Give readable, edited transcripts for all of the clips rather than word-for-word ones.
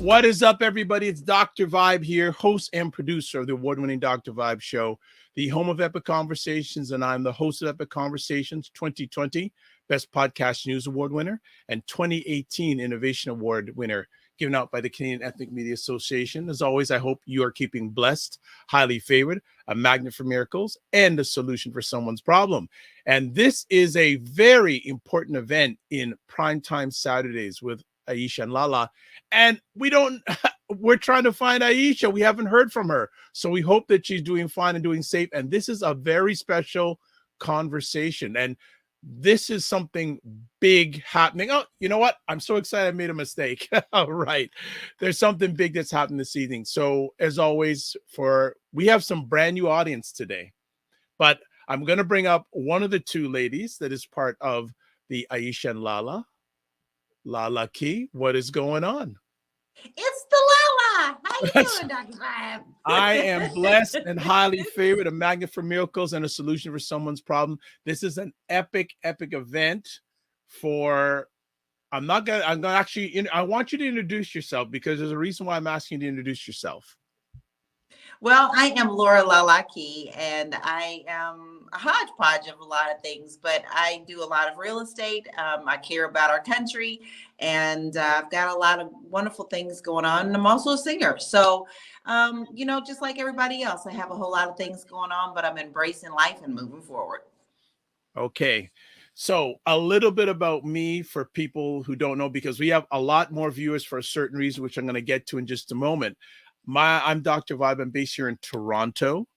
What is up, everybody? It's Dr. Vibe here, host and producer of the award-winning Dr. Vibe Show, the home of Epic Conversations, and I'm the host of Epic Conversations 2020 Best Podcast News Award winner and 2018 Innovation Award winner, given out by the Canadian Ethnic Media Association. As always, I hope you are keeping blessed, highly favored, a magnet for miracles, and a solution for someone's problem. And this is a very important event in Primetime Saturdays with Aisha and LaLa. And we're trying to find Aisha. We haven't heard from her. So we hope that she's doing fine and doing safe. And this is a very special conversation. And this is something big happening. Oh, you know what? I'm so excited I made a mistake. All right. There's something big that's happening this evening. So as always, we have some brand new audience today. But I'm going to bring up one of the two ladies that is part of the Aisha and LaLa. LaLa Key, what is going on? It's the LaLa. How you doing, Dr. Vibe? I am blessed and highly favored, a magnet for miracles and a solution for someone's problem. This is an epic event I want you to introduce yourself because there's a reason why I'm asking you to introduce yourself. Well, I am Laura LaLa Key, and I am a hodgepodge of a lot of things, but I do a lot of real estate. I care about our country, and I've got a lot of wonderful things going on. And I'm also a singer. So, just like everybody else, I have a whole lot of things going on, but I'm embracing life and moving forward. Okay. So a little bit about me for people who don't know, because we have a lot more viewers for a certain reason, which I'm going to get to in just a moment. I'm Dr. Vibe. I'm based here in Toronto.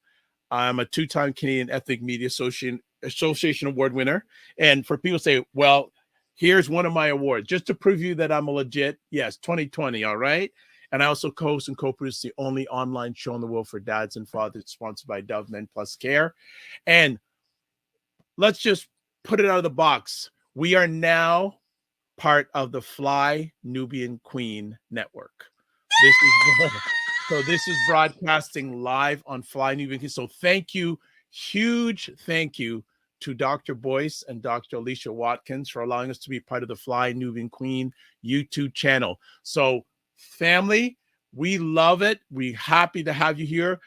I'm a two-time Canadian Ethnic Media Association Award winner. And for people say, well, here's one of my awards, just to prove you that I'm a legit, yes, 2020, all right? And I also co-host and co-produce the only online show in the world for dads and fathers, sponsored by Dove Men Plus Care. And let's just put it out of the box. We are now part of the Fly Nubian Queen Network. This is broadcasting live on Fly Nubian Queen. So thank you, huge thank you to Dr. Boyce and Dr. Alicia Watkins for allowing us to be part of the Fly Nubian Queen YouTube channel. So family, we love it. We're happy to have you here.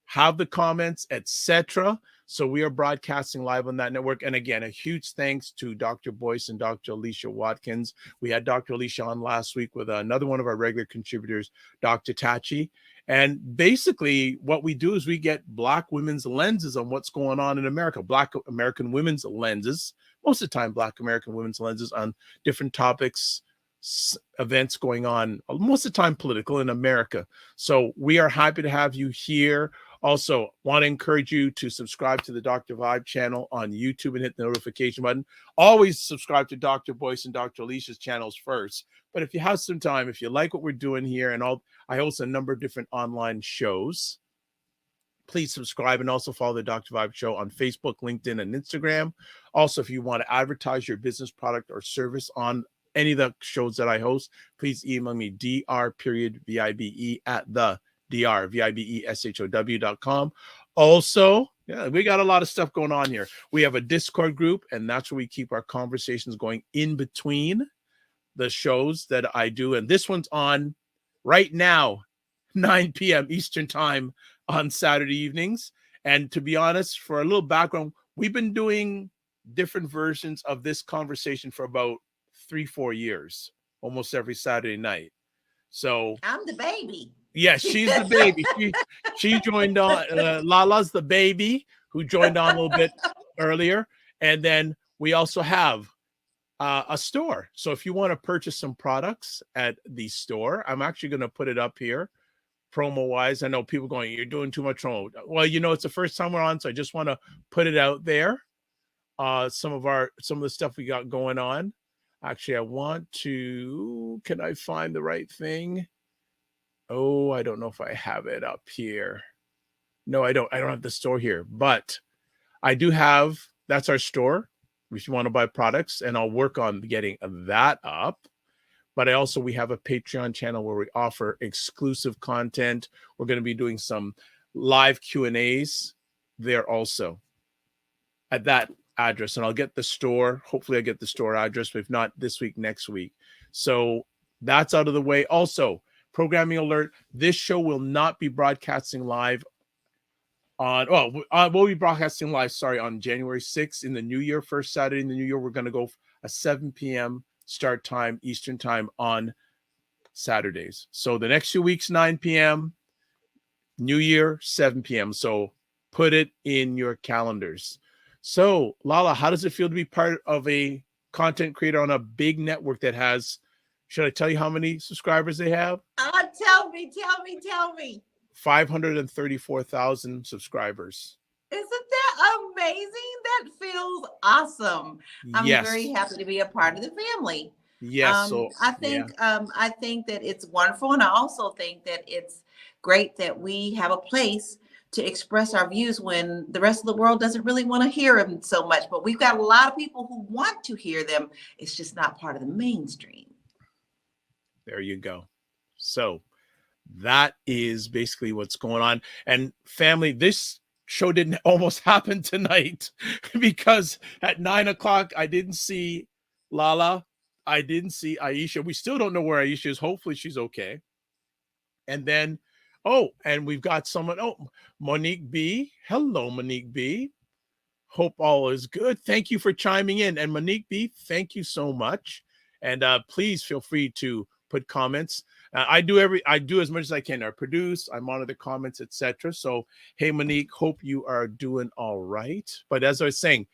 Have the comments, etc. So we are broadcasting live on that network. And again, a huge thanks to Dr. Boyce and Dr. Alicia Watkins. We had Dr. Alicia on last week with another one of our regular contributors, Dr. Tachi. And basically what we do is we get Black women's lenses on what's going on in America, Black American women's lenses, most of the time Black American women's lenses on different topics, events going on, most of the time political in America. So we are happy to have you here. Also, want to encourage you to subscribe to the Dr. Vibe channel on YouTube and hit the notification button. Always subscribe to Dr. Boyce and Dr. Alicia's channels first. But if you have some time, if you like what we're doing here, and I host a number of different online shows, please subscribe and also follow the Dr. Vibe Show on Facebook, LinkedIn, and Instagram. Also, if you want to advertise your business product or service on any of the shows that I host, please email me dr.vibe at the drvibeshow.com. Also, yeah, we got a lot of stuff going on here. We have a Discord group, and that's where we keep our conversations going in between the shows that I do. And this one's on right now, 9 p.m. Eastern time on Saturday evenings. And to be honest, for a little background, we've been doing different versions of this conversation for about 3-4 years, almost every Saturday night. So I'm the baby. Yes, she's the baby. She joined on. LaLa's the baby who joined on a little bit earlier. And then we also have a store. So if you want to purchase some products at the store, I'm actually going to put it up here promo wise. I know people going, you're doing too much promo. Well, it's the first time we're on, so I just want to put it out there. Some of the stuff we got going on. Actually, can I find the right thing? Oh, I don't know if I have it up here. No, I don't have the store here, but I do have, that's our store if you want to buy products, and I'll work on getting that up. But we have a Patreon channel where we offer exclusive content. We're going to be doing some live Q&As there also at that address. And I'll get the store. Hopefully I get the store address, but if not this week, next week. So that's out of the way. Also, programming alert. This show will not be broadcasting live on, we'll be broadcasting live, sorry, on January 6th in the new year, first Saturday in the new year. We're going to go a 7 p.m. start time, Eastern time on Saturdays. So the next 2 weeks, 9 p.m., New Year, 7 p.m. So put it in your calendars. So, Lala, how does it feel to be part of a content creator on a big network that has, should I tell you how many subscribers they have? Tell me. 534,000 subscribers. Isn't that amazing? That feels awesome. I'm Yes. very happy to be a part of the family. Yes. I think that it's wonderful, and I also think that it's great that we have a place to express our views when the rest of the world doesn't really want to hear them so much. But we've got a lot of people who want to hear them. It's just not part of the mainstream. There you go. So that is basically what's going on. And family, this show didn't almost happen tonight because at 9 o'clock, I didn't see Lala. I didn't see Aisha. We still don't know where Aisha is. Hopefully she's okay. And then, and we've got someone, Monique B. Hello, Monique B. Hope all is good. Thank you for chiming in. And Monique B., thank you so much. And please feel free to put comments. I do as much as I can. I produce, I monitor comments, etc. So, hey, Monique, hope you are doing all right. But as I was saying,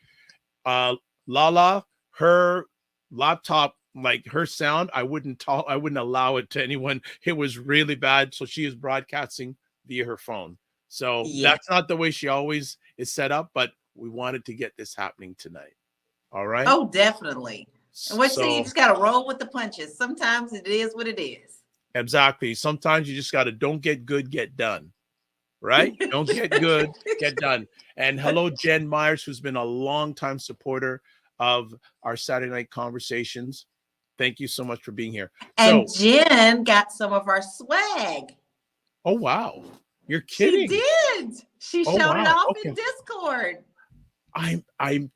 Lala, her laptop, like her sound, I wouldn't allow it to anyone. It was really bad. So she is broadcasting via her phone. So that's not the way she always is set up, but we wanted to get this happening tonight. All right. Oh, definitely. And what you just got to roll with the punches. Sometimes it is what it is. Exactly. Sometimes you just got to don't get good, get done. Right? Don't get good, get done. And hello, Jen Myers, who's been a longtime supporter of our Saturday night conversations. Thank you so much for being here. And Jen got some of our swag. Oh, wow. You're kidding. She did. She showed it off in Discord. I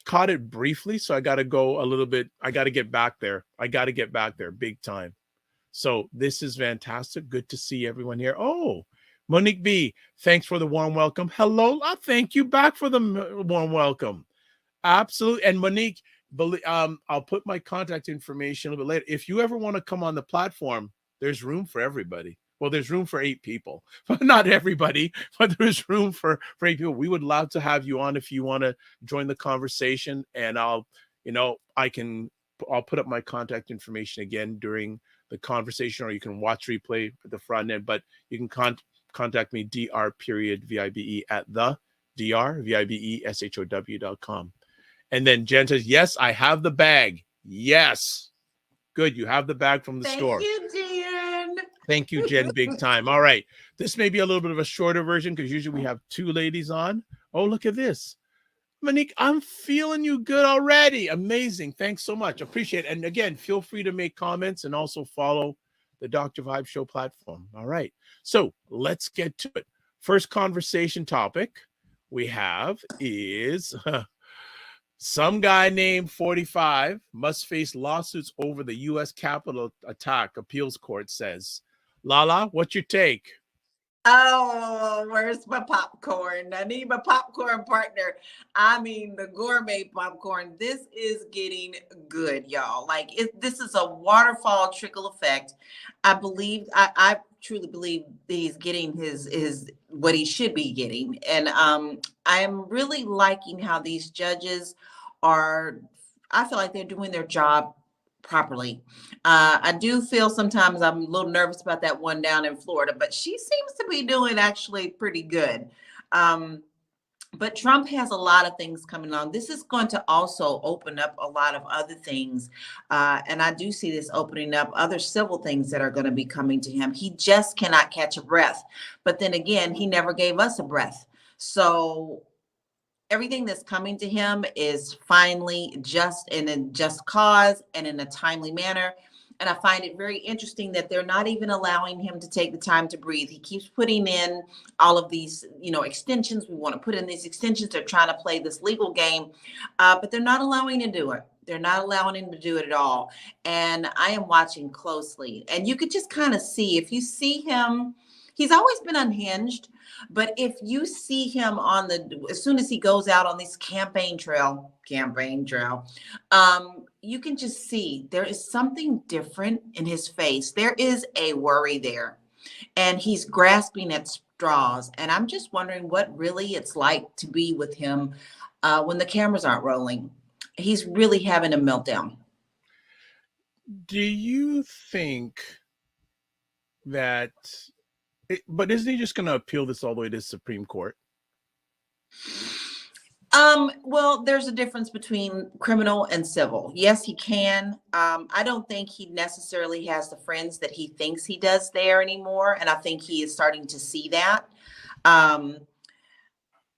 caught it briefly, so I got to go a little bit. I got to get back there. Big time. So this is fantastic. Good to see everyone here. Oh, Monique B., thanks for the warm welcome. Hello. Thank you back for the warm welcome. Absolutely. And Monique, I'll put my contact information a little bit later. If you ever want to come on the platform, there's room for everybody. Well, there's room for 8 people, but not everybody, but there's room for 8 people. We would love to have you on if you want to join the conversation, and I'll put up my contact information again during the conversation, or you can watch replay at the front end, but you can contact me, dr.vibe at the dr.vibeshow.com. And then Jen says, yes, I have the bag. Yes. Good. You have the bag from the store. Thank you, Jen. Thank you, Jen. Big time. All right. This may be a little bit of a shorter version because usually we have 2 ladies on. Oh, look at this. Monique, I'm feeling you good already. Amazing. Thanks so much. Appreciate it. And again, feel free to make comments and also follow the Dr. Vibe Show platform. All right. So let's get to it. First conversation topic we have is some guy named 45 must face lawsuits over the U.S. Capitol attack, appeals court says. Lala, what's your take? Oh, where's my popcorn? I need my popcorn partner. I mean, the gourmet popcorn. This is getting good, y'all. Like, this is a waterfall trickle effect. I truly believe he's getting his what he should be getting. And I'm really liking how these judges I feel like they're doing their job properly. I do feel sometimes I'm a little nervous about that one down in Florida, but she seems to be doing actually pretty good. But Trump has a lot of things coming on. This is going to also open up a lot of other things. And I do see this opening up other civil things that are going to be coming to him. He just cannot catch a breath. But then again, he never gave us a breath. So everything that's coming to him is finally just in a just cause and in a timely manner. And I find it very interesting that they're not even allowing him to take the time to breathe. He keeps putting in all of these, extensions. We want to put in these extensions. They're trying to play this legal game, but they're not allowing him to do it. They're not allowing him to do it at all. And I am watching closely. And you could just kind of see, if you see him, he's always been unhinged. But if you see him as soon as he goes out on this campaign trail, you can just see there is something different in his face. There is a worry there, and he's grasping at straws. And I'm just wondering what really it's like to be with him when the cameras aren't rolling. He's really having a meltdown. Do you think that, but isn't he just going to appeal this all the way to the Supreme Court? Well, there's a difference between criminal and civil. Yes, he can. I don't think he necessarily has the friends that he thinks he does there anymore. And I think he is starting to see that.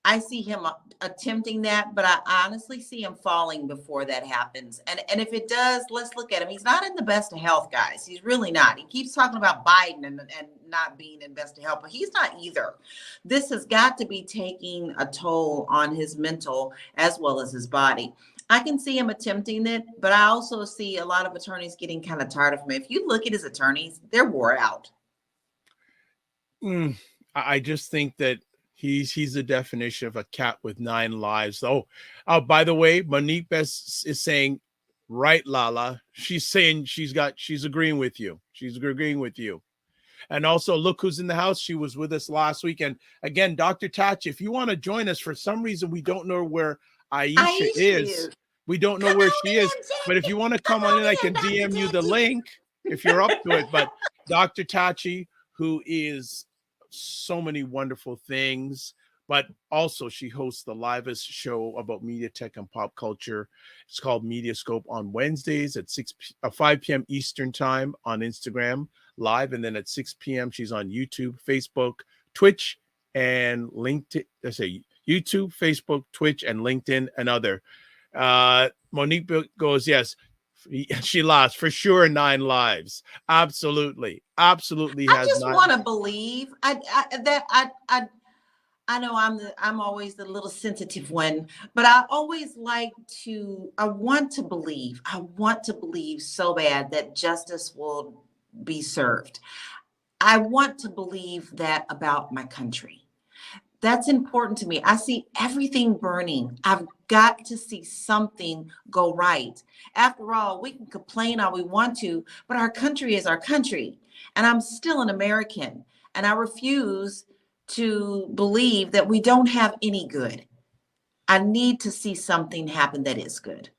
I see him attempting that, but I honestly see him falling before that happens. And if it does, let's look at him. He's not in the best of health, guys. He's really not. He keeps talking about Biden and not being in best of health, but he's not either. This has got to be taking a toll on his mental as well as his body. I can see him attempting it, but I also see a lot of attorneys getting kind of tired of him. If you look at his attorneys, they're wore out. I just think that he's the definition of a cat with 9 lives. Oh, by the way, Monique Best is saying, right, Lala. She's saying she's agreeing with you. She's agreeing with you. And also, look who's in the house. She was with us last week. And again, Dr. Tachi, if you want to join us, for some reason, we don't know where Aisha is. We don't know where she is. But if you want to come on in, I can DM you the link if you're up to it. But Dr. Tachi, who is so many wonderful things, but also she hosts the livest show about media, tech, and pop culture. It's called Mediascope on Wednesdays at 5 p.m. Eastern time on Instagram live, and then at 6 p.m. she's on YouTube, Facebook, Twitch, and LinkedIn. I say YouTube, Facebook, Twitch, and LinkedIn, and other. Monique goes, yes. She lost for sure 9 lives. Absolutely. I just want to believe I know I'm always the little sensitive one, but I want to believe so bad that justice will be served. I want to believe that about my country. That's important to me. I see everything burning. I've got to see something go right. After all, we can complain all we want to, but our country is our country. And I'm still an American. And I refuse to believe that we don't have any good. I need to see something happen that is good.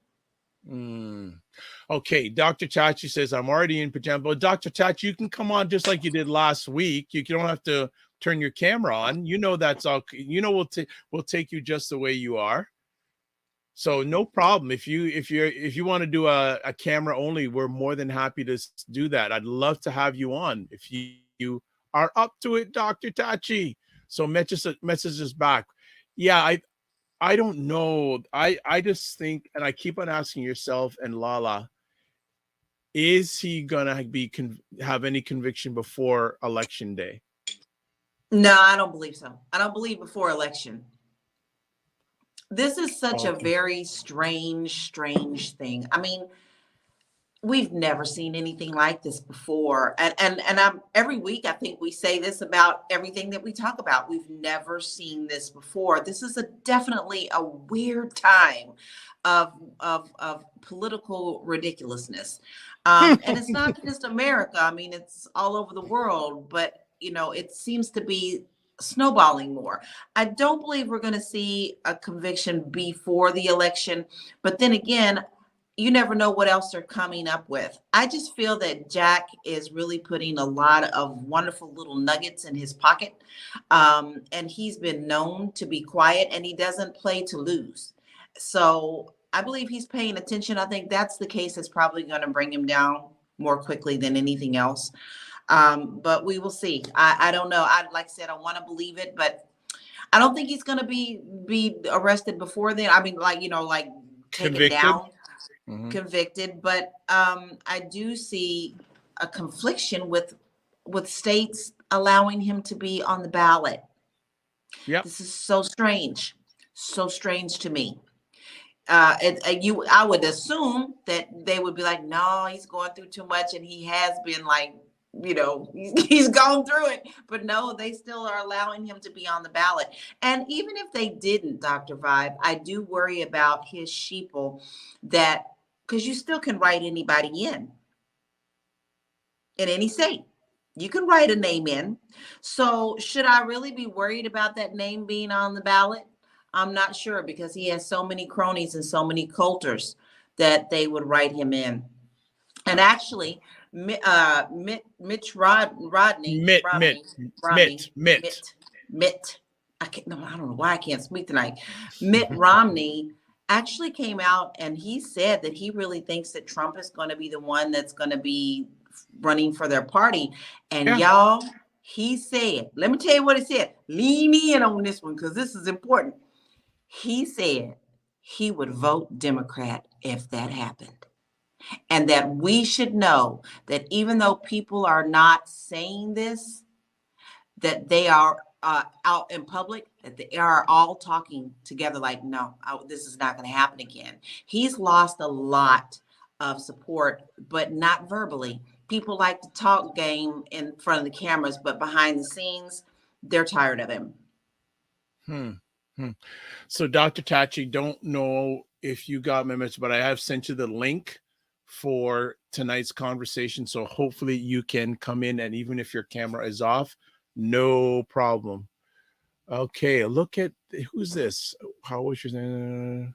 Okay, Dr. Tachi says, I'm already in pajama. Dr. Tachi, you can come on just like you did last week. You don't have to turn your camera on. That's all. We'll take you just the way you are. So no problem. If you want to do a camera only, we're more than happy to do that. I'd love to have you on if you are up to it, Dr. Tachi. So message us back. Yeah, I don't know. I just think, and I keep on asking yourself and Lala, is he gonna have any conviction before election day? No, I don't believe so. I don't believe before election. This is such a very strange thing. I mean, we've never seen anything like this before. And every week, I think we say this about everything that we talk about. We've never seen this before. This is definitely a weird time of political ridiculousness. And it's not just America. I mean, it's all over the world, but it seems to be snowballing more. I don't believe we're going to see a conviction before the election, but then again, you never know what else they're coming up with. I just feel that Jack is really putting a lot of wonderful little nuggets in his pocket. And he's been known to be quiet, and he doesn't play to lose. So I believe he's paying attention. I think that's the case that's probably going to bring him down more quickly than anything else. But we will see. I don't know. Like I said, I want to believe it, but I don't think he's going to be arrested before then. I mean, like taken down. convicted, but I do see a confliction with states allowing him to be on the ballot. Yep. This is so strange to me. I would assume that they would be like, no, he's going through too much, and he has been like, he's gone through it. But no, they still are allowing him to be on the ballot. And even if they didn't, Dr. Vibe, I do worry about his sheeple because you still can write anybody in any state. You can write a name in. So should I really be worried about that name being on the ballot? I'm not sure, because he has so many cronies and so many culters that they would write him in. And actually, Mitch Romney. I don't know why I can't speak tonight. Mitt Romney actually came out and he said that he really thinks that Trump is going to be the one that's going to be running for their party. And y'all, he said, let me tell you what he said. Lean in on this one, because this is important. He said he would vote Democrat if that happened. And that we should know that even though people are not saying this, that they are out in public, that they are all talking together like, no, this is not going to happen again. He's lost a lot of support, but not verbally. People like to talk game in front of the cameras, but behind the scenes, they're tired of him. So, Dr. Tachi, don't know if you got my message, but I have sent you the link for tonight's conversation. So hopefully you can come in, and even if your camera is off, no problem. Okay, look at who's this? How was your name?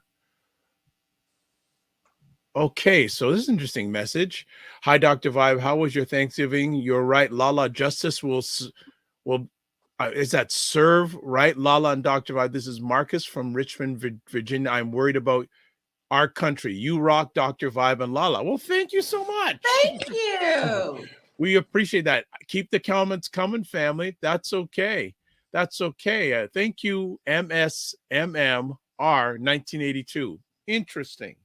Okay, so this is an interesting message. Hi, Dr. Vibe. How was your Thanksgiving? You're right. LaLa Justice will is that serve, right? LaLa and Dr. Vibe. This is Marcus from Richmond, Virginia. I'm worried about our country. You rock, Dr. Vibe and LaLa. Well, thank you so much. Thank you. We appreciate that. Keep the comments coming, family. That's okay. That's okay. Thank you, MSMMR 1982. Interesting.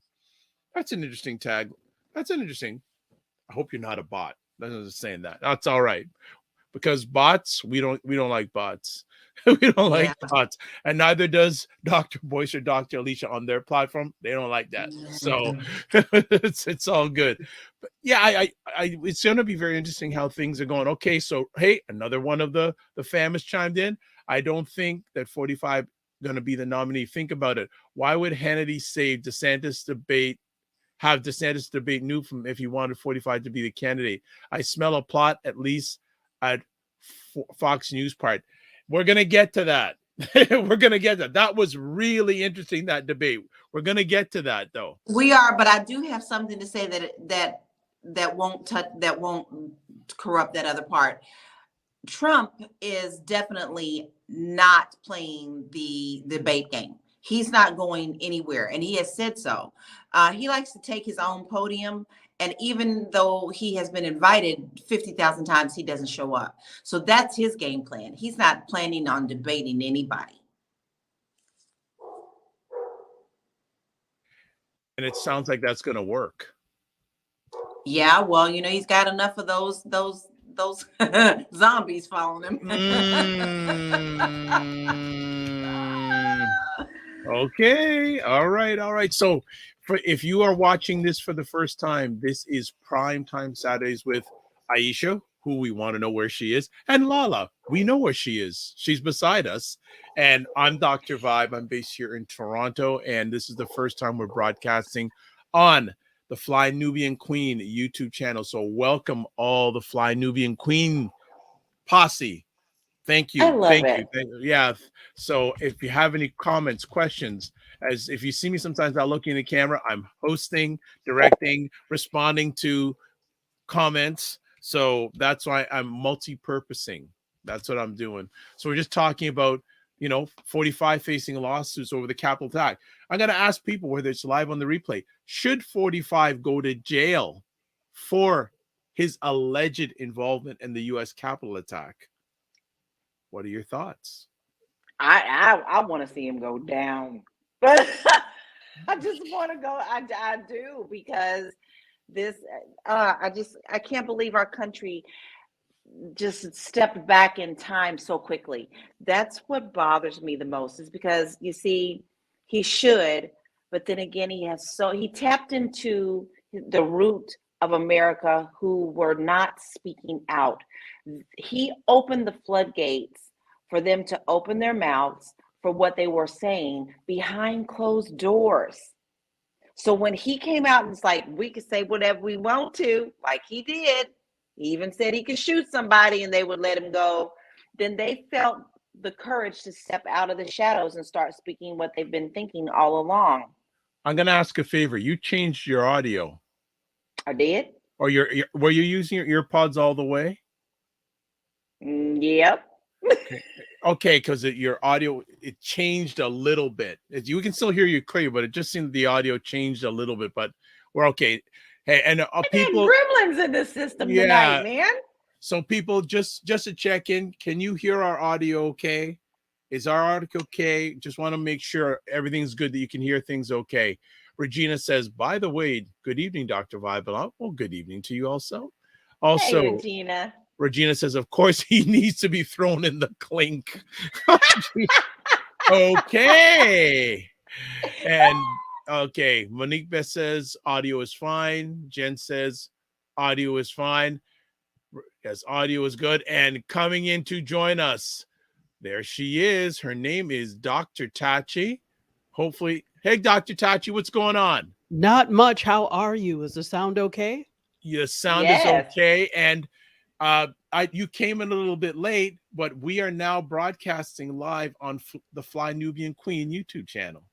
That's an interesting tag. That's an interesting. I hope you're not a bot. That's not saying that. That's all right. Because bots, we don't like bots. We don't like bots. And neither does Dr. Boyce or Dr. Aisha on their platform. They don't like that. So it's all good. But yeah, I it's gonna be very interesting how things are going. Okay, so hey, another one of the fam has chimed in. I don't think that 45 gonna be the nominee. Think about it. Why would Hannity save DeSantis debate? Have DeSantis debate Newsom if he wanted 45 to be the candidate? I smell a plot, at least at Fox News part. We're going to get to that. We're going to get that. That was really interesting, that debate. We're going to get to that, though. We are, but I do have something to say that won't corrupt that other part. Trump is definitely not playing the debate game. He's not going anywhere, and he has said so. He likes to take his own podium, and even though he has been invited 50,000 times, he doesn't show up. So that's his game plan. He's not planning on debating anybody. And it sounds like that's going to work. Yeah, well, he's got enough of those zombies following him. Okay. All right. So if you are watching this for the first time, this is Primetime Saturdays with Aisha, who we want to know where she is, and LaLa. We know where she is. She's beside us. And I'm Dr. Vibe. I'm based here in Toronto. And this is the first time we're broadcasting on the Fly Nubian Queen YouTube channel. So welcome all the Fly Nubian Queen posse. Thank you. I love it. Yeah. So if you have any comments, questions, as if you see me sometimes not looking at the camera, I'm hosting, directing, responding to comments. So that's why I'm multi-purposing. That's what I'm doing. So we're just talking about, 45 facing lawsuits over the Capitol attack. I'm going to ask people, whether it's live on the replay, should 45 go to jail for his alleged involvement in the U.S. Capitol attack? What are your thoughts? I want to see him go down. But I just want to go. I do because this. I can't believe our country just stepped back in time so quickly. That's what bothers me the most, is because you see, he should, but then again, he tapped into the root of America who were not speaking out. He opened the floodgates for them to open their mouths for what they were saying behind closed doors. So when he came out and was like, we could say whatever we want to, like he did, he even said he could shoot somebody and they would let him go, then they felt the courage to step out of the shadows and start speaking what they've been thinking all along. I'm going to ask a favor. You changed your audio. I did? Or were you using your ear pods all the way? Yep. Okay, because your audio, it changed a little bit. You can still hear you clear, but it just seemed the audio changed a little bit. But we're okay. Hey, and people, gremlins in the system tonight, man. So people, just to check in, can you hear our audio okay? Is our audio okay? Just want to make sure everything's good, that you can hear things okay. Regina says, by the way, good evening, Dr. Vibala. Well, good evening to you also. Also, hey, Regina. Regina says, of course, he needs to be thrown in the clink. Okay. And okay, Monique Beth says, audio is fine. Jen says, audio is fine. Yes, audio is good. And coming in to join us, there she is. Her name is Dr. Tachi. Hopefully, hey, Dr. Tachi, what's going on? Not much. How are you? Is the sound okay? Your sound is okay. And you came in a little bit late, but we are now broadcasting live on the Fly Nubian Queen YouTube channel.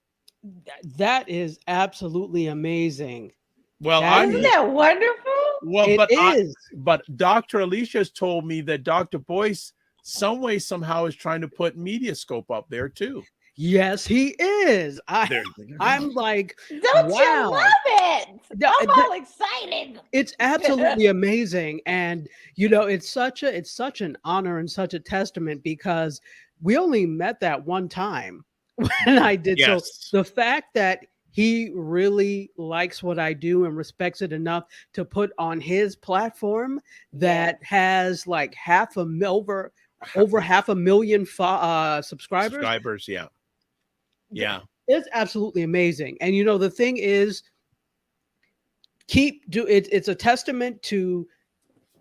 That is absolutely amazing. Well, isn't that wonderful? Well, it is. But Dr. Alicia has told me that Dr. Boyce, some way, somehow, is trying to put Mediascope up there too. Yes, he is. I'm like, don't wow. You love it? I'm all excited. It's absolutely amazing, and it's such an honor and such a testament, because we only met that one time when I did. Yes. So the fact that he really likes what I do and respects it enough to put on his platform that has like over 500,000 subscribers. Yeah. It's absolutely amazing. And the thing is, it's a testament to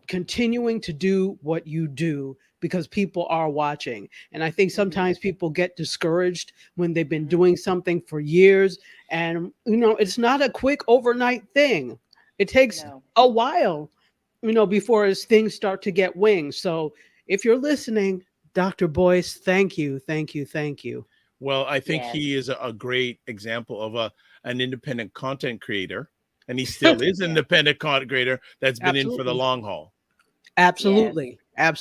continuing to do what you do, because people are watching. And I think sometimes people get discouraged when they've been doing something for years, and it's not a quick overnight thing. It takes a while, before things start to get wings. So if you're listening, Dr. Boyce, thank you. Well, I think he is a great example of an independent content creator, and he still is an independent content creator that's been in for the long haul. Absolutely. And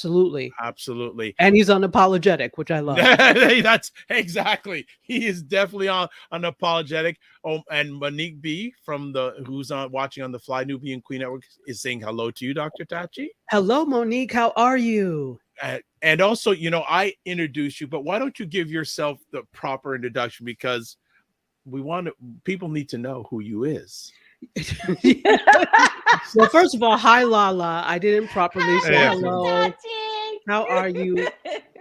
he's unapologetic, which I love. That's exactly. He is definitely unapologetic. Oh, and Monique B who's watching on the Fly Nubian Queen Network is saying hello to you, Dr. Tachi. Hello, Monique. How are you? And also, I introduced you, but why don't you give yourself the proper introduction, because people need to know who you is. Well, first of all, hi, Lala. I didn't properly say hello. Tachi. How are you?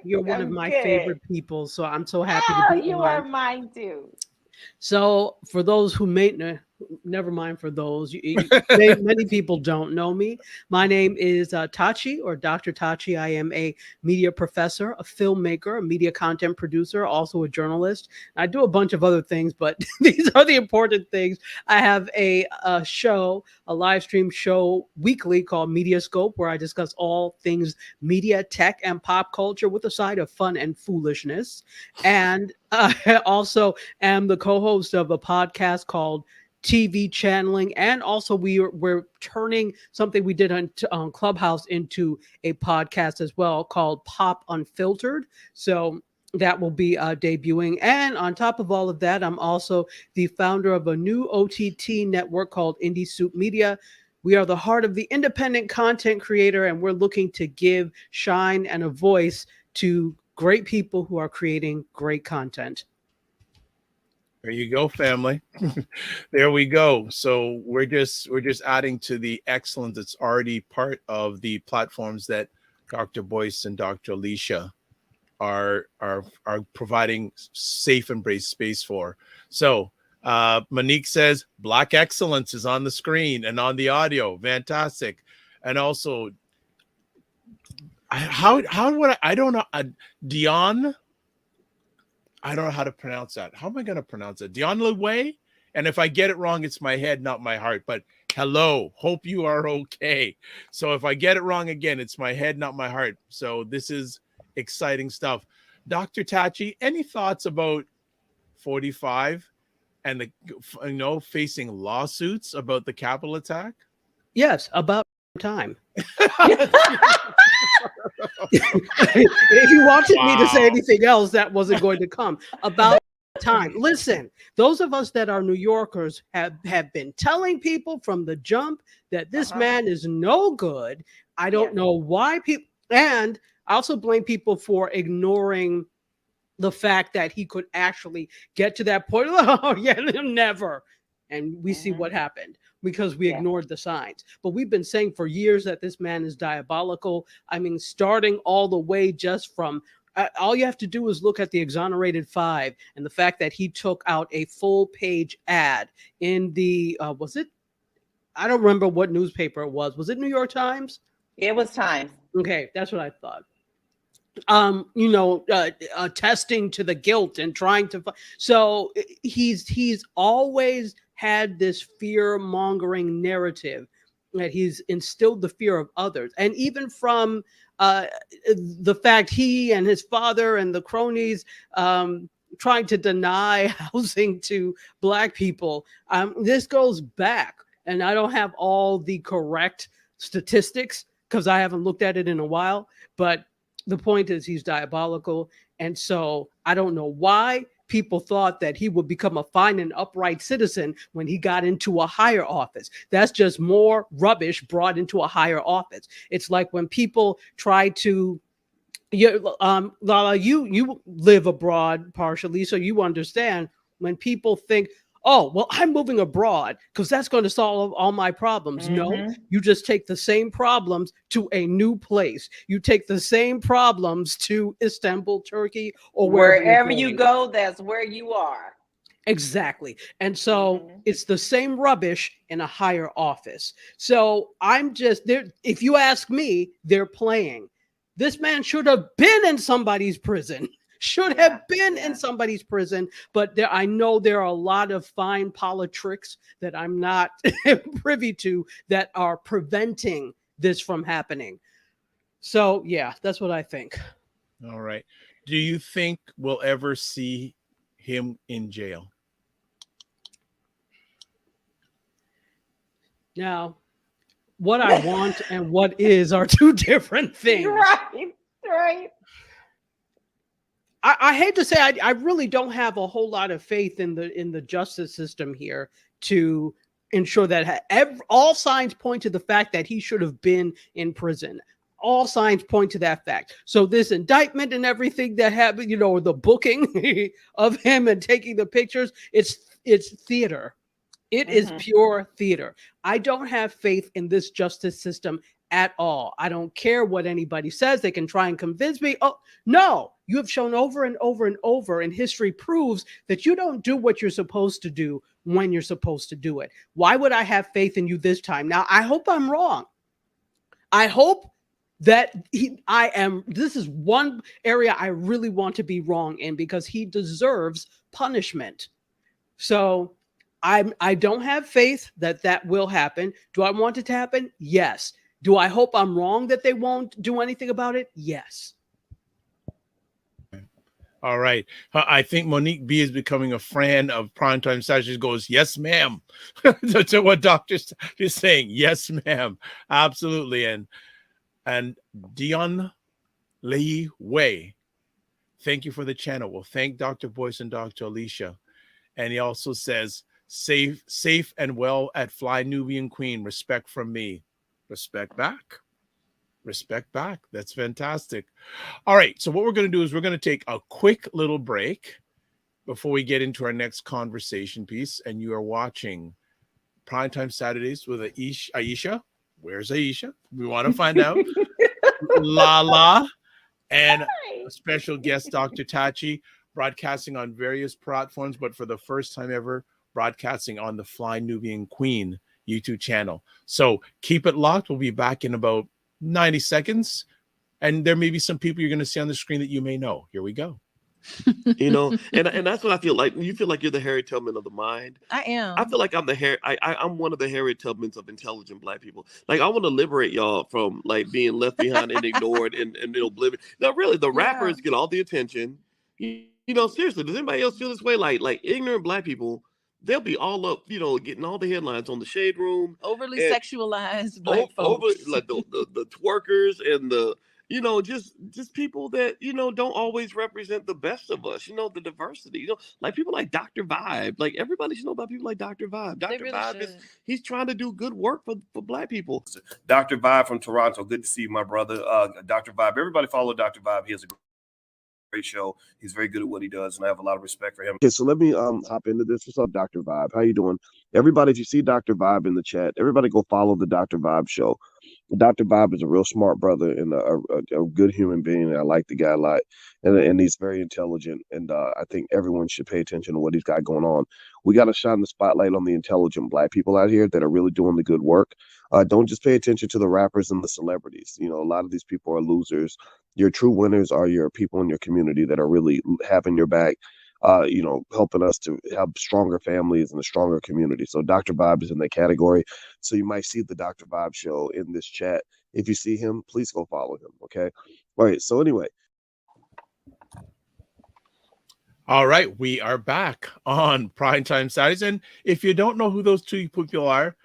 You're one of my favorite people, so I'm so happy to be you are mine too. So for those who never mind for those, many people don't know me. My name is Tachi, or Dr. Tachi. I am a media professor, a filmmaker, a media content producer, also a journalist. I do a bunch of other things, but these are the important things. I have a live stream show weekly called Mediascope, where I discuss all things media, tech, and pop culture with a side of fun and foolishness. And I also am the co-host of a podcast called TV Channeling, and also we're turning something we did on Clubhouse into a podcast as well, called Pop Unfiltered. So that will be debuting. And on top of all of that, I'm also the founder of a new OTT network called Indie Soup Media. We are the heart of the independent content creator, and we're looking to give shine and a voice to great people who are creating great content. There you go, family. There we go. So we're just adding to the excellence that's already part of the platforms that Dr. Boyce and Dr. Alicia are providing safe embrace space for. So Monique says Black excellence is on the screen and on the audio. Fantastic. And also, how would I don't know, Dion, I don't know how to pronounce that. How am I going to pronounce it? Dion Way. And if I get it wrong, it's my head, not my heart. But hello, hope you are okay. So if I get it wrong again, it's my head, not my heart. So this is exciting stuff. Dr. Tachi, any thoughts about 45 and the facing lawsuits about the Capitol attack? Yes, about time. If you wanted me to say anything else, that wasn't going to come. About time. Listen, those of us that are New Yorkers have been telling people from the jump that this man is no good. I don't know why people, and I also blame people for ignoring the fact that he could actually get to that point. Oh, yeah, never. And we see what happened because we ignored the signs. But we've been saying for years that this man is diabolical. I mean, starting all the way just from all you have to do is look at the Exonerated Five and the fact that he took out a full page ad in the, was it? I don't remember what newspaper it was. Was it New York Times? It was Times. Okay, that's what I thought. Attesting to the guilt and trying to. So he's always had this fear-mongering narrative that he's instilled the fear of others, and even from the fact he and his father and the cronies trying to deny housing to Black people. This goes back, and I don't have all the correct statistics because I haven't looked at it in a while, but the point is he's diabolical. And so I don't know why people thought that he would become a fine and upright citizen when he got into a higher office. That's just more rubbish brought into a higher office. It's like when people try to, LaLa, you live abroad partially, so you understand when people think, oh, well, I'm moving abroad because that's going to solve all my problems. No, you just take the same problems to a new place. You take the same problems to Istanbul, Turkey, or wherever you go, that's where you are. Exactly. And so it's the same rubbish in a higher office. So I'm just there. If you ask me, they're playing. This man should have been in somebody's prison. Should have been in somebody's prison, but I know there are a lot of fine politricks that I'm not privy to that are preventing this from happening. So, yeah, that's what I think. All right. Do you think we'll ever see him in jail? Now, what I want and what is are two different things. Right. I hate to say I really don't have a whole lot of faith in the justice system here to ensure that all signs point to the fact that he should have been in prison. All signs point to that fact. So this indictment and everything that happened, the booking of him and taking the pictures, it's theater. It is pure theater. I don't have faith in this justice system at all. I don't care what anybody says. They can try and convince me. Oh, no, you have shown over and over and over, and history proves that you don't do what you're supposed to do when you're supposed to do it. Why would I have faith in you this time? Now, I hope I'm wrong. I hope that this is one area I really want to be wrong in because he deserves punishment. So I don't have faith that will happen. Do I want it to happen? Yes. Do I hope I'm wrong that they won't do anything about it? Yes. All right. I think Monique B is becoming a fan of Primetime Saturday. She goes, yes, ma'am. To what Dr. is saying. Yes, ma'am. Absolutely. And Dion Lei Wei, thank you for the channel. Well, thank Dr. Boyce and Dr. Alicia. And he also says, safe and well at Fly Nubian Queen. Respect from me. Respect back. Respect back. That's fantastic. All right. So what we're going to do is we're going to take a quick little break. before we get into our next conversation piece, and you are watching Primetime Saturdays with Aisha. Where's Aisha? We want to find out. LaLa and a special guest, Dr. Tachi, broadcasting on various platforms, but for the first time ever, broadcasting on the Fly Nubian Queen YouTube channel. So keep it locked. We'll be back in about 90 seconds. And there may be some people you're going to see on the screen that you may know. Here we go. You know, and that's what I feel like. You feel like you're the Harriet Tubman of the mind. I am. I feel like I'm I'm one of the Harriet Tubmans of intelligent Black people. Like, I want to liberate y'all from like being left behind and ignored and oblivion. Now, really, the rappers get all the attention. You know, seriously, does anybody else feel this way? Like ignorant Black people, they'll be all up, you know, getting all the headlines on the Shade Room. Overly sexualized Black folks. Like the twerkers and the, you know, just people that, you know, don't always represent the best of us, you know, the diversity, you know, like people like Dr. Vibe. Like, everybody should know about people like Dr. Vibe. Dr. Vibe he's trying to do good work for Black people. Dr. Vibe from Toronto. Good to see you, my brother. Dr. Vibe. Everybody follow Dr. Vibe. He has a great show. He's very good at what he does, and I have a lot of respect for him. Okay, so let me hop into this. What's up, Dr. Vibe? How you doing? Everybody, if you see Dr. Vibe in the chat, everybody go follow the Dr. Vibe show. Dr. Vibe is a real smart brother and a good human being. I like the guy a lot, and he's very intelligent. And I think everyone should pay attention to what he's got going on. We got to shine the spotlight on the intelligent Black people out here that are really doing the good work. Don't just pay attention to the rappers and the celebrities. You know, a lot of these people are losers. Your true winners are your people in your community that are really having your back. You know, helping us to have stronger families and a stronger community. So Dr. Vibe is in that category. So you might see the Dr. Vibe show in this chat. If you see him, please go follow him. Okay. All right. So anyway. All right. We are back on Primetime Saturdays. And if you don't know who those two people are,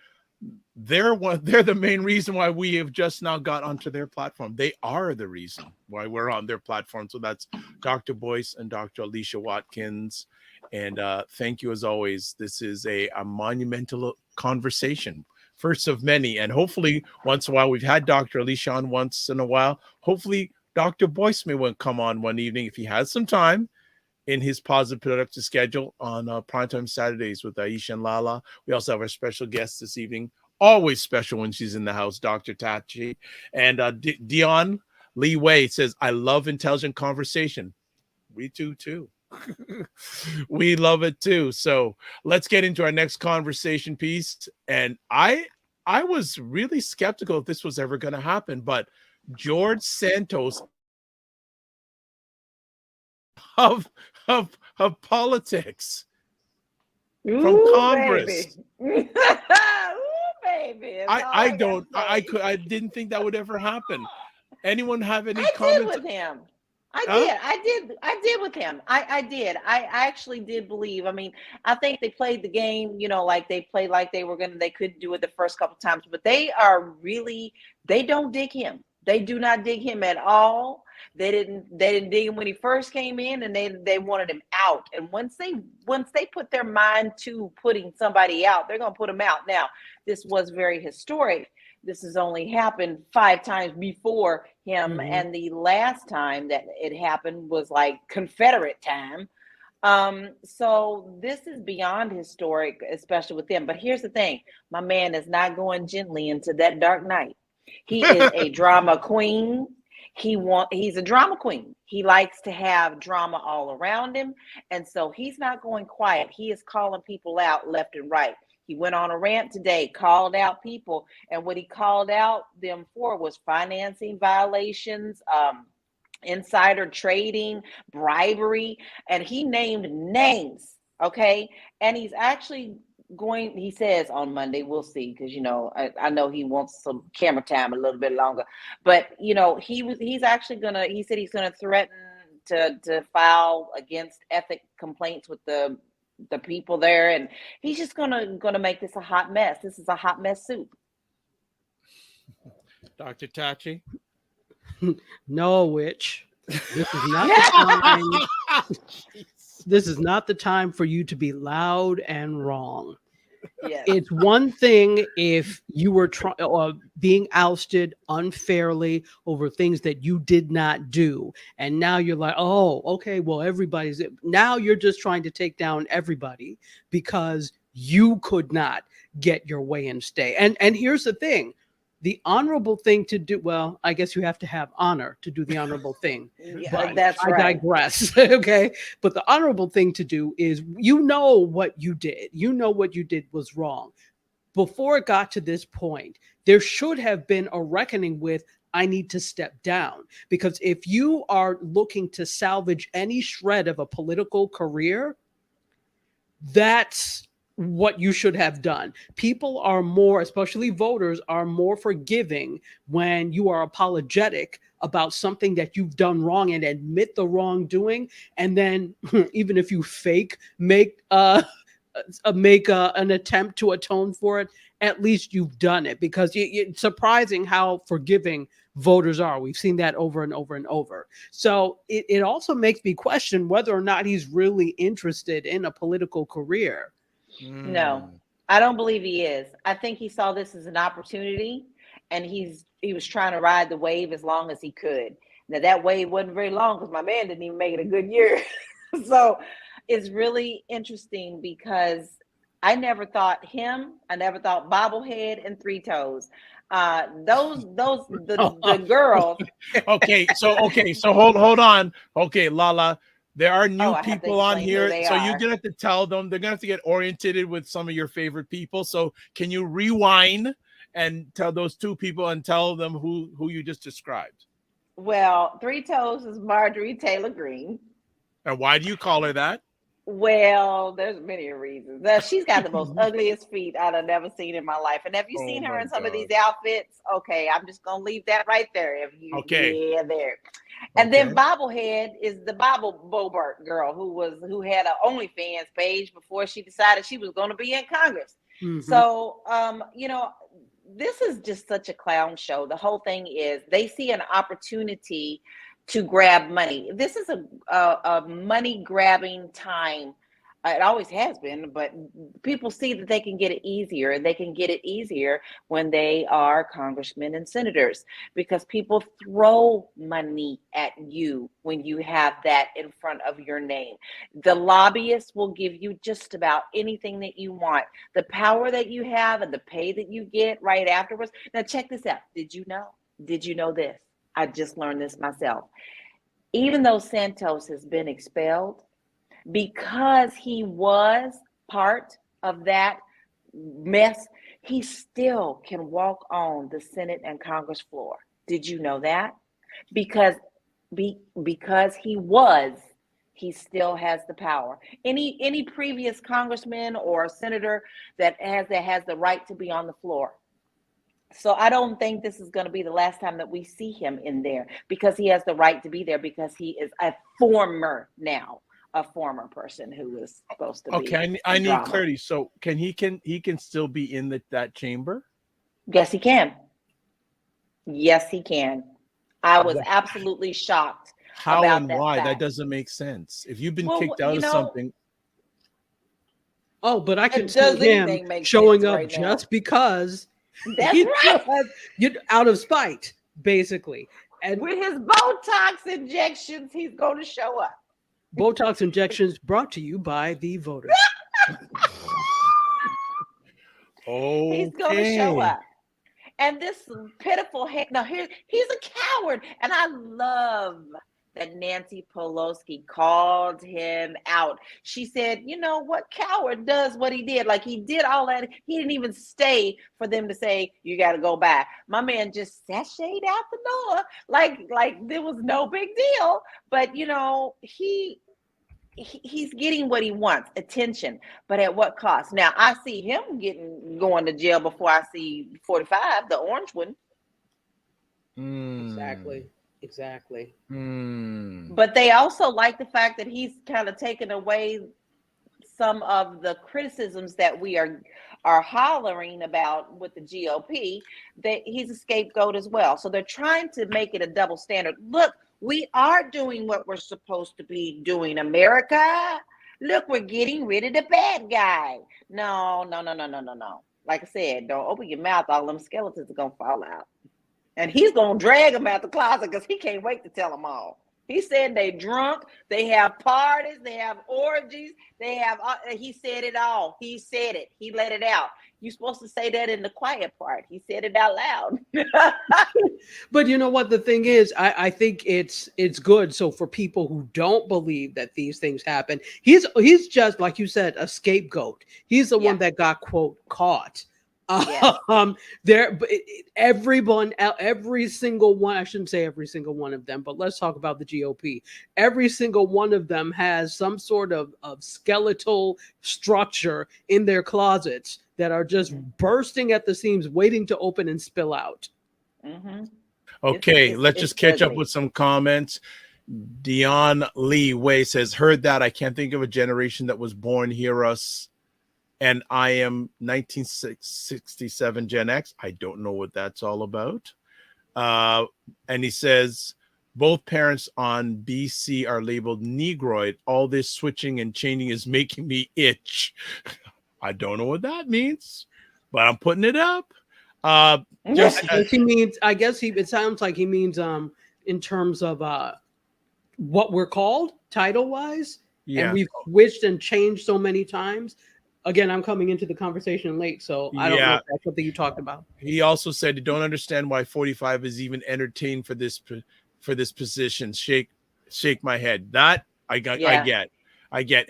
they're the main reason why we have just now got onto their platform. They are the reason why we're on their platform. So that's Dr. Boyce and Dr. Aisha Watkins. And thank you as always. This is a monumental conversation, first of many. And hopefully once in a while, we've had Dr. Aisha on once in a while. Hopefully Dr. Boyce may come on one evening if he has some time in his positive productive schedule on Primetime Saturdays with Aisha and LaLa. We also have our special guest this evening, always special when she's in the house, Dr. Tachi. And Dion Lee Way says, I love intelligent conversation. We do too. We love it too. So let's get into our next conversation piece. And I was really skeptical if this was ever going to happen, but George Santos of politics from Congress. Baby. Baby. I didn't think that would ever happen. Anyone have any I comments? did with him. I did with him. I did. I actually did believe. I mean, I think they played the game, you know, like they played like they couldn't do it the first couple times, but they don't dig him. They do not dig him at all. They didn't dig him when he first came in, and they wanted him out. And once they put their mind to putting somebody out, they're gonna put him out. Now, this was very historic. This has only happened 5 times before him, mm-hmm. and the last time that it happened was like Confederate time. So this is beyond historic, especially with them. But here's the thing: my man is not going gently into that dark night. He is a drama queen. He's a drama queen. He likes to have drama all around him. And so he's not going quiet. He is calling people out left and right. He went on a rant today, called out people. And what he called out them for was financing violations, insider trading, bribery. And he named names. Okay. And he's actually he says on Monday, we'll see, because you know I know he wants some camera time a little bit longer, but you know he said he's gonna threaten to file against ethic complaints with the people there, and he's just gonna make this a hot mess. This is a hot mess soup. Dr. Tachi? No, witch. This is not the time. This is not the time for you to be loud and wrong. Yes. It's one thing if you were being ousted unfairly over things that you did not do. And now you're like, oh, okay, well, everybody's now you're just trying to take down everybody because you could not get your way and stay. And here's the thing. The honorable thing to do, well, I guess you have to have honor to do the honorable thing. Yeah, But that's I right. digress. Okay. But the honorable thing to do is you know what you did. You know what you did was wrong. Before it got to this point, there should have been a reckoning with I need to step down. Because if you are looking to salvage any shred of a political career, that's what you should have done. People are more, especially voters, are more forgiving when you are apologetic about something that you've done wrong and admit the wrongdoing. And then even if you make an attempt to atone for it, at least you've done it, because it's surprising how forgiving voters are. We've seen that over and over and over. So it also makes me question whether or not he's really interested in a political career. No, I don't believe he is. I think he saw this as an opportunity, and he was trying to ride the wave as long as he could. Now that wave wasn't very long because my man didn't even make it a good year. So it's really interesting because I never thought Bobblehead and Three Toes. The girls. Okay, so hold on. Okay, Lala. There are new I have to people on explain who here, they so are. you're gonna have to tell them. They're gonna have to get oriented with some of your favorite people. So can you rewind and tell those two people and tell them who you just described? Well, Three Toes is Marjorie Taylor Greene. And why do you call her that? Well, there's many reasons. She's got the most ugliest feet I've never seen in my life. And have you seen her in some of these outfits? Okay, I'm just gonna leave that right there. Yeah, there. And then Bobblehead is the Bobble Bobert girl who had an OnlyFans page before she decided she was going to be in Congress. Mm-hmm. So, this is just such a clown show. The whole thing is they see an opportunity to grab money. This is a money grabbing time. It always has been, but people see that they can get it easier, and they can get it easier when they are congressmen and senators, because people throw money at you when you have that in front of your name. The lobbyists will give you just about anything that you want. The power that you have and the pay that you get right afterwards. Now check this out. Did you know this? I just learned this myself. Even though Santos has been expelled, because he was part of that mess, he still can walk on the Senate and Congress floor. Did you know that? Because he still has the power. Any previous congressman or senator that has the right to be on the floor. So I don't think this is going to be the last time that we see him in there, because he has the right to be there, because he is a former person who was supposed to be. Okay, I need clarity. So he can still be in that chamber? Yes, he can. Yes, he can. I was absolutely shocked. How about and that why? fact. That doesn't make sense. If you've been kicked out of something. Oh, but I can see him showing up right just because. That's right. You're out of spite, basically. And with his Botox injections, he's going to show up. Botox injections brought to you by the voters. He's going to show up. And this pitiful he's a coward. And I love that Nancy Pelosi called him out. She said, you know what, coward does what he did. Like, he did all that. He didn't even stay for them to say, you got to go back. My man just sashayed out the door like there was no big deal. But, he's getting what he wants, attention. But at what cost? Now, I see him going to jail before I see 45, the orange one. Exactly. But they also like the fact that he's kind of taken away some of the criticisms that we are hollering about with the GOP, that he's a scapegoat as well. So they're trying to make it a double standard. Look, we are doing what we're supposed to be doing, America. Look, we're getting rid of the bad guy. No, no, no, no, no, no, no. Like I said, don't open your mouth. All them skeletons are going to fall out. And he's going to drag them out the closet because he can't wait to tell them all. He said they drunk, they have parties, they have orgies, they have, he said it all. He said it. He let it out. You're supposed to say that in the quiet part. He said it out loud. But you know what the thing is, I think it's good. So for people who don't believe that these things happen, he's just, like you said, a scapegoat. He's the one that got, quote, caught. Everyone, every single one, I shouldn't say every single one of them, but let's talk about the GOP. Every single one of them has some sort of skeletal structure in their closets that are just bursting at the seams, waiting to open and spill out. Mm-hmm. Okay, let's just catch up with some comments. Dion Lee Way says, heard that. I can't think of a generation that was born. Hear us. And I am 1967 Gen X. I don't know what that's all about. And he says, both parents on BC are labeled Negroid. All this switching and changing is making me itch. I don't know what that means, but I'm putting it up. He means, I guess it sounds like he means in terms of what we're called title-wise. Yeah. And we've switched and changed so many times. Again, I'm coming into the conversation late, so I don't know if that's something you talked about. He also said, you don't understand why 45 is even entertained for this position. Shake my head. That I get.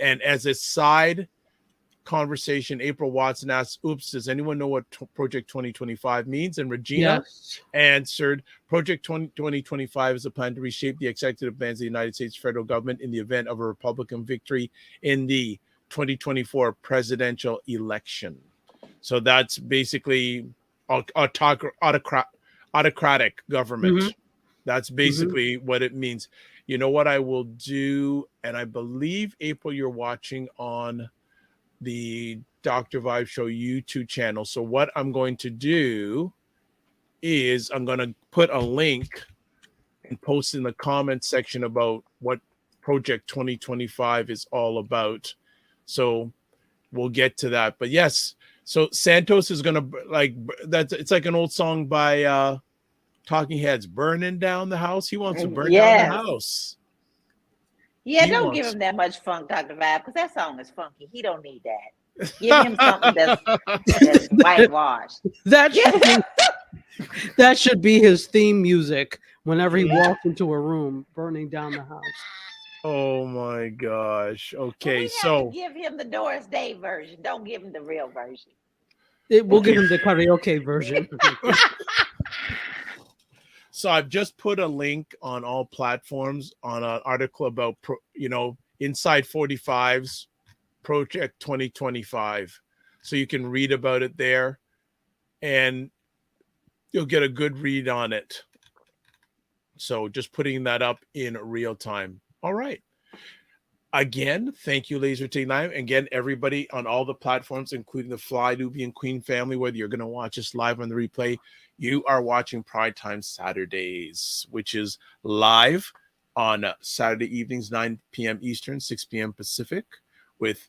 And as a side conversation, April Watson asked, oops, does anyone know what Project 2025 means? And Regina answered, Project 2025 is a plan to reshape the executive plans of the United States federal government in the event of a Republican victory in the 2024 presidential election. So that's basically autocratic government. Mm-hmm. That's basically what it means. You know what I will do, and I believe, April, you're watching on the Dr. Vibe Show YouTube channel. So what I'm going to do is I'm going to put a link and post in the comment section about what Project 2025 is all about. So we'll get to that. But yes, so Santos is gonna it's like an old song by Talking Heads, burning down the house. He wants to burn down the house. Yeah, don't give him that much funk, Dr. Vibe, because that song is funky. He don't need that. Give him something that's whitewashed. That should be his theme music whenever he walks into a room, burning down the house. Oh my gosh. Okay, so give him the Doris Day version. Don't give him the real version. We'll give him the karaoke version. So I've just put a link on all platforms on an article about Inside 45's Project 2025. So you can read about it there and you'll get a good read on it. So just putting that up in real time. All right. Again, thank you, ladies, for taking time. Again, everybody on all the platforms, including the Fly Nubian Queen family, whether you're going to watch us live on the replay, you are watching Primetime Saturdays, which is live on Saturday evenings, 9 p.m. Eastern, 6 p.m. Pacific, with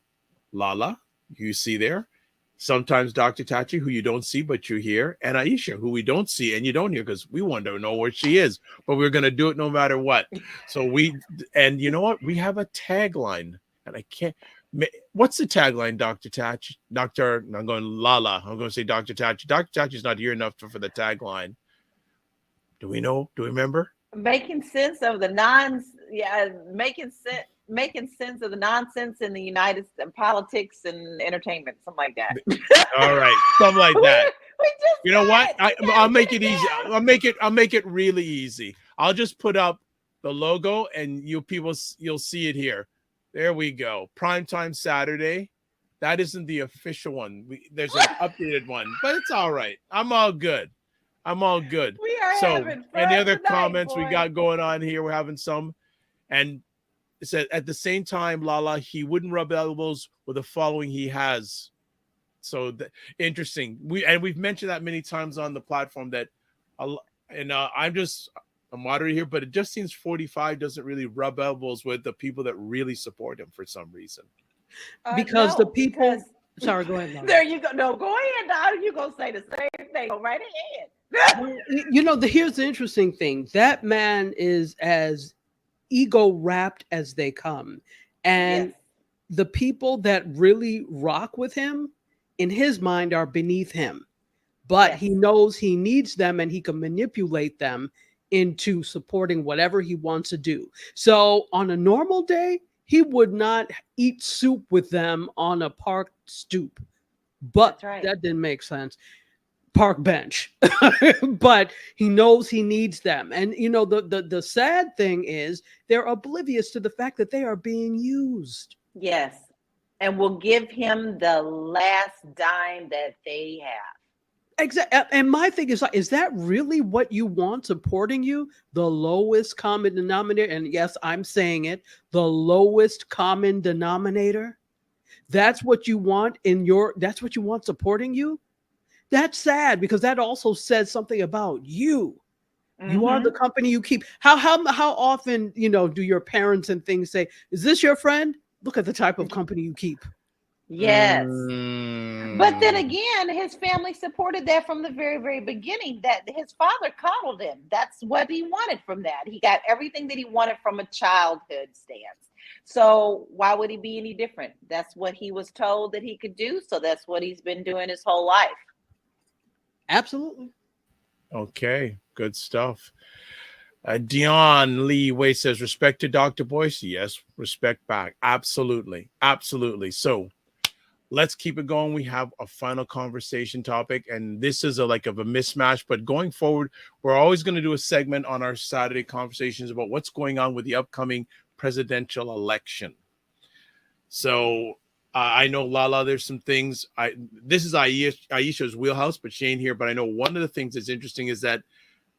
LaLa, you see there. Sometimes Dr. Tachi, who you don't see, but you hear, and Aisha, who we don't see and you don't hear because we want to know where she is, but we're going to do it no matter what. So and you know what? We have a tagline, and I can't, what's the tagline, Dr. Tachi? I'm going LaLa. I'm going to say Dr. Tachi. Dr. Tachi's not here enough for the tagline. Do we know? Do we remember? Making sense of the making sense of the nonsense in the United States politics and entertainment, something like that. All right, something like that. You know what? I'll make it easy. I'll make it really easy. I'll just put up the logo, and you'll see it here. There we go. Primetime Saturday. That isn't the official one. There's an updated one, but it's all right. I'm all good. We are having fun. Any other comments we got going on here? We're having some, and it said at the same time, LaLa, he wouldn't rub elbows with the following he has. So interesting. We've mentioned that many times on the platform that, I'm just a moderator here, but it just seems 45 doesn't really rub elbows with the people that really support him for some reason. Because the No, people. because Sorry, go ahead, Laura. there you go. No, go ahead, Donna. You're gonna say the same thing. Go right ahead. Well, here's the interesting thing. That man is as ego wrapped as they come. And Yes. the people that really rock with him, in his mind, are beneath him. But Yes. he knows he needs them and he can manipulate them into supporting whatever he wants to do. So on a normal day, he would not eat soup with them on a park stoop. But That's right. that didn't make sense. Park bench. But he knows he needs them. And the sad thing is they're oblivious to the fact that they are being used. Yes. And will give him the last dime that they have. Exactly. And my thing is that really what you want supporting you? The lowest common denominator. And yes, I'm saying it, the lowest common denominator. That's what you want that's what you want supporting you. That's sad because that also says something about you. You are the company you keep. How often, do your parents and things say, is this your friend? Look at the type of company you keep. Yes. But then again, his family supported that from the very, very beginning, that his father coddled him. That's what he wanted from that. He got everything that he wanted from a childhood stance. So why would he be any different? That's what he was told that he could do. So that's what he's been doing his whole life. Absolutely. Okay, good stuff. Dion Lee Way says, respect to Dr. Boyce. Yes, respect back. Absolutely. Absolutely. So let's keep it going. We have a final conversation topic, and this is a mismatch, but going forward, we're always going to do a segment on our Saturday conversations about what's going on with the upcoming presidential election. So I know, LaLa, there's some things. This is Aisha's wheelhouse, but she ain't here. But I know one of the things that's interesting is that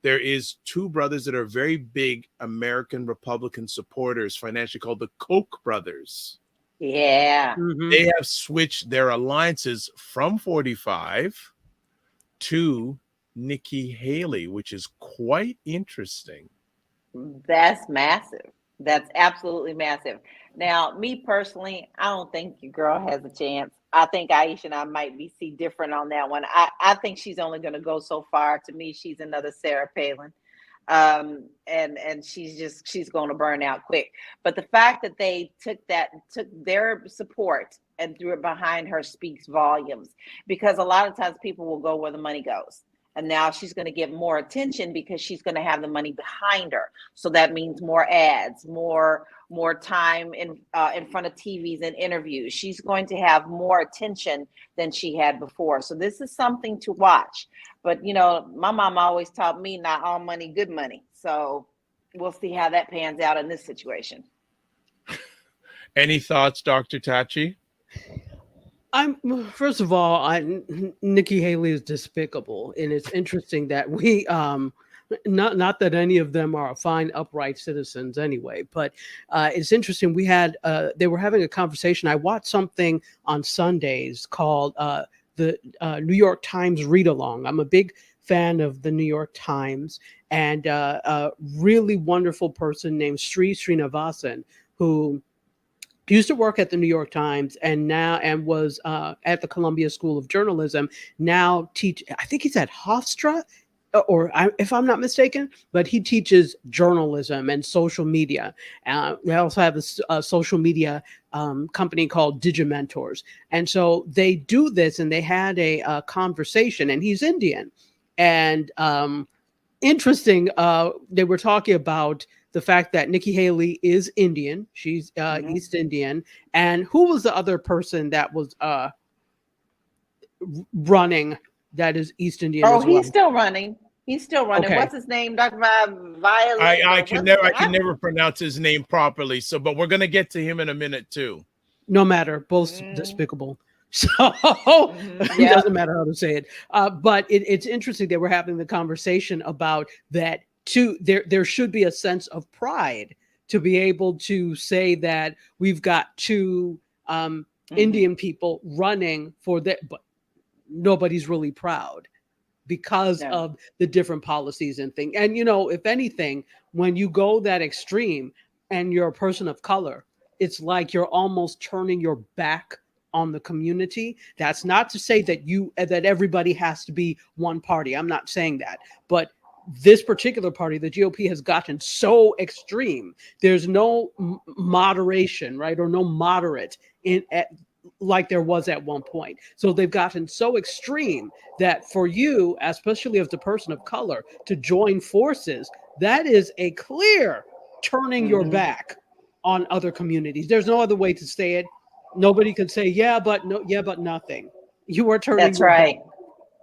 there is two brothers that are very big American Republican supporters, financially, called the Koch brothers. Yeah. They have switched their alliances from 45 to Nikki Haley, which is quite interesting. That's massive. That's absolutely massive. Now, me personally, I don't think your girl has a chance. I think Aisha and I might see different on that one. I think she's only going to go so far. To me, she's another Sarah Palin. And she's going to burn out quick. But the fact that they took their support and threw it behind her speaks volumes, because a lot of times people will go where the money goes. And now she's going to get more attention because she's going to have the money behind her. So that means more ads, more time in front of TVs and interviews. She's going to have more attention than she had before. So this is something to watch. But, my mom always taught me not all money, good money. So we'll see how that pans out in this situation. Any thoughts, Dr. Tachi? First of all, Nikki Haley is despicable, and it's interesting that we not that any of them are fine, upright citizens anyway, but it's interesting. They were having a conversation. I watched something on Sundays called the New York Times Read Along. I'm a big fan of the New York Times, and a really wonderful person named Sri Srinivasan, who used to work at the New York Times and was at the Columbia School of Journalism. Now I think he's at Hofstra, if I'm not mistaken, but he teaches journalism and social media. We also have a social media company called Digimentors. And so they do this, and they had a conversation, and he's Indian. And interesting, they were talking about the fact that Nikki Haley is Indian. She's East Indian. And who was the other person that was running that is East Indian as well? He's still running. Okay. What's his name? Dr. Violet? I can never pronounce his name properly. So, but we're going to get to him in a minute too. No matter, both despicable. So it doesn't matter how to say it. But it's interesting that we're having the conversation about that. There should be a sense of pride to be able to say that we've got two Indian people running for that, but nobody's really proud because of the different policies and things. And if anything, when you go that extreme and you're a person of color, it's like you're almost turning your back on the community. That's not to say that everybody has to be one party. I'm not saying that, but this particular party, the GOP, has gotten so extreme. There's no moderation, right, or no moderate like there was at one point. So they've gotten so extreme that for you, especially as the person of color, to join forces, that is a clear turning your back on other communities. There's no other way to say it. Nobody can say, yeah, but nothing. You are turning. That's right. Back.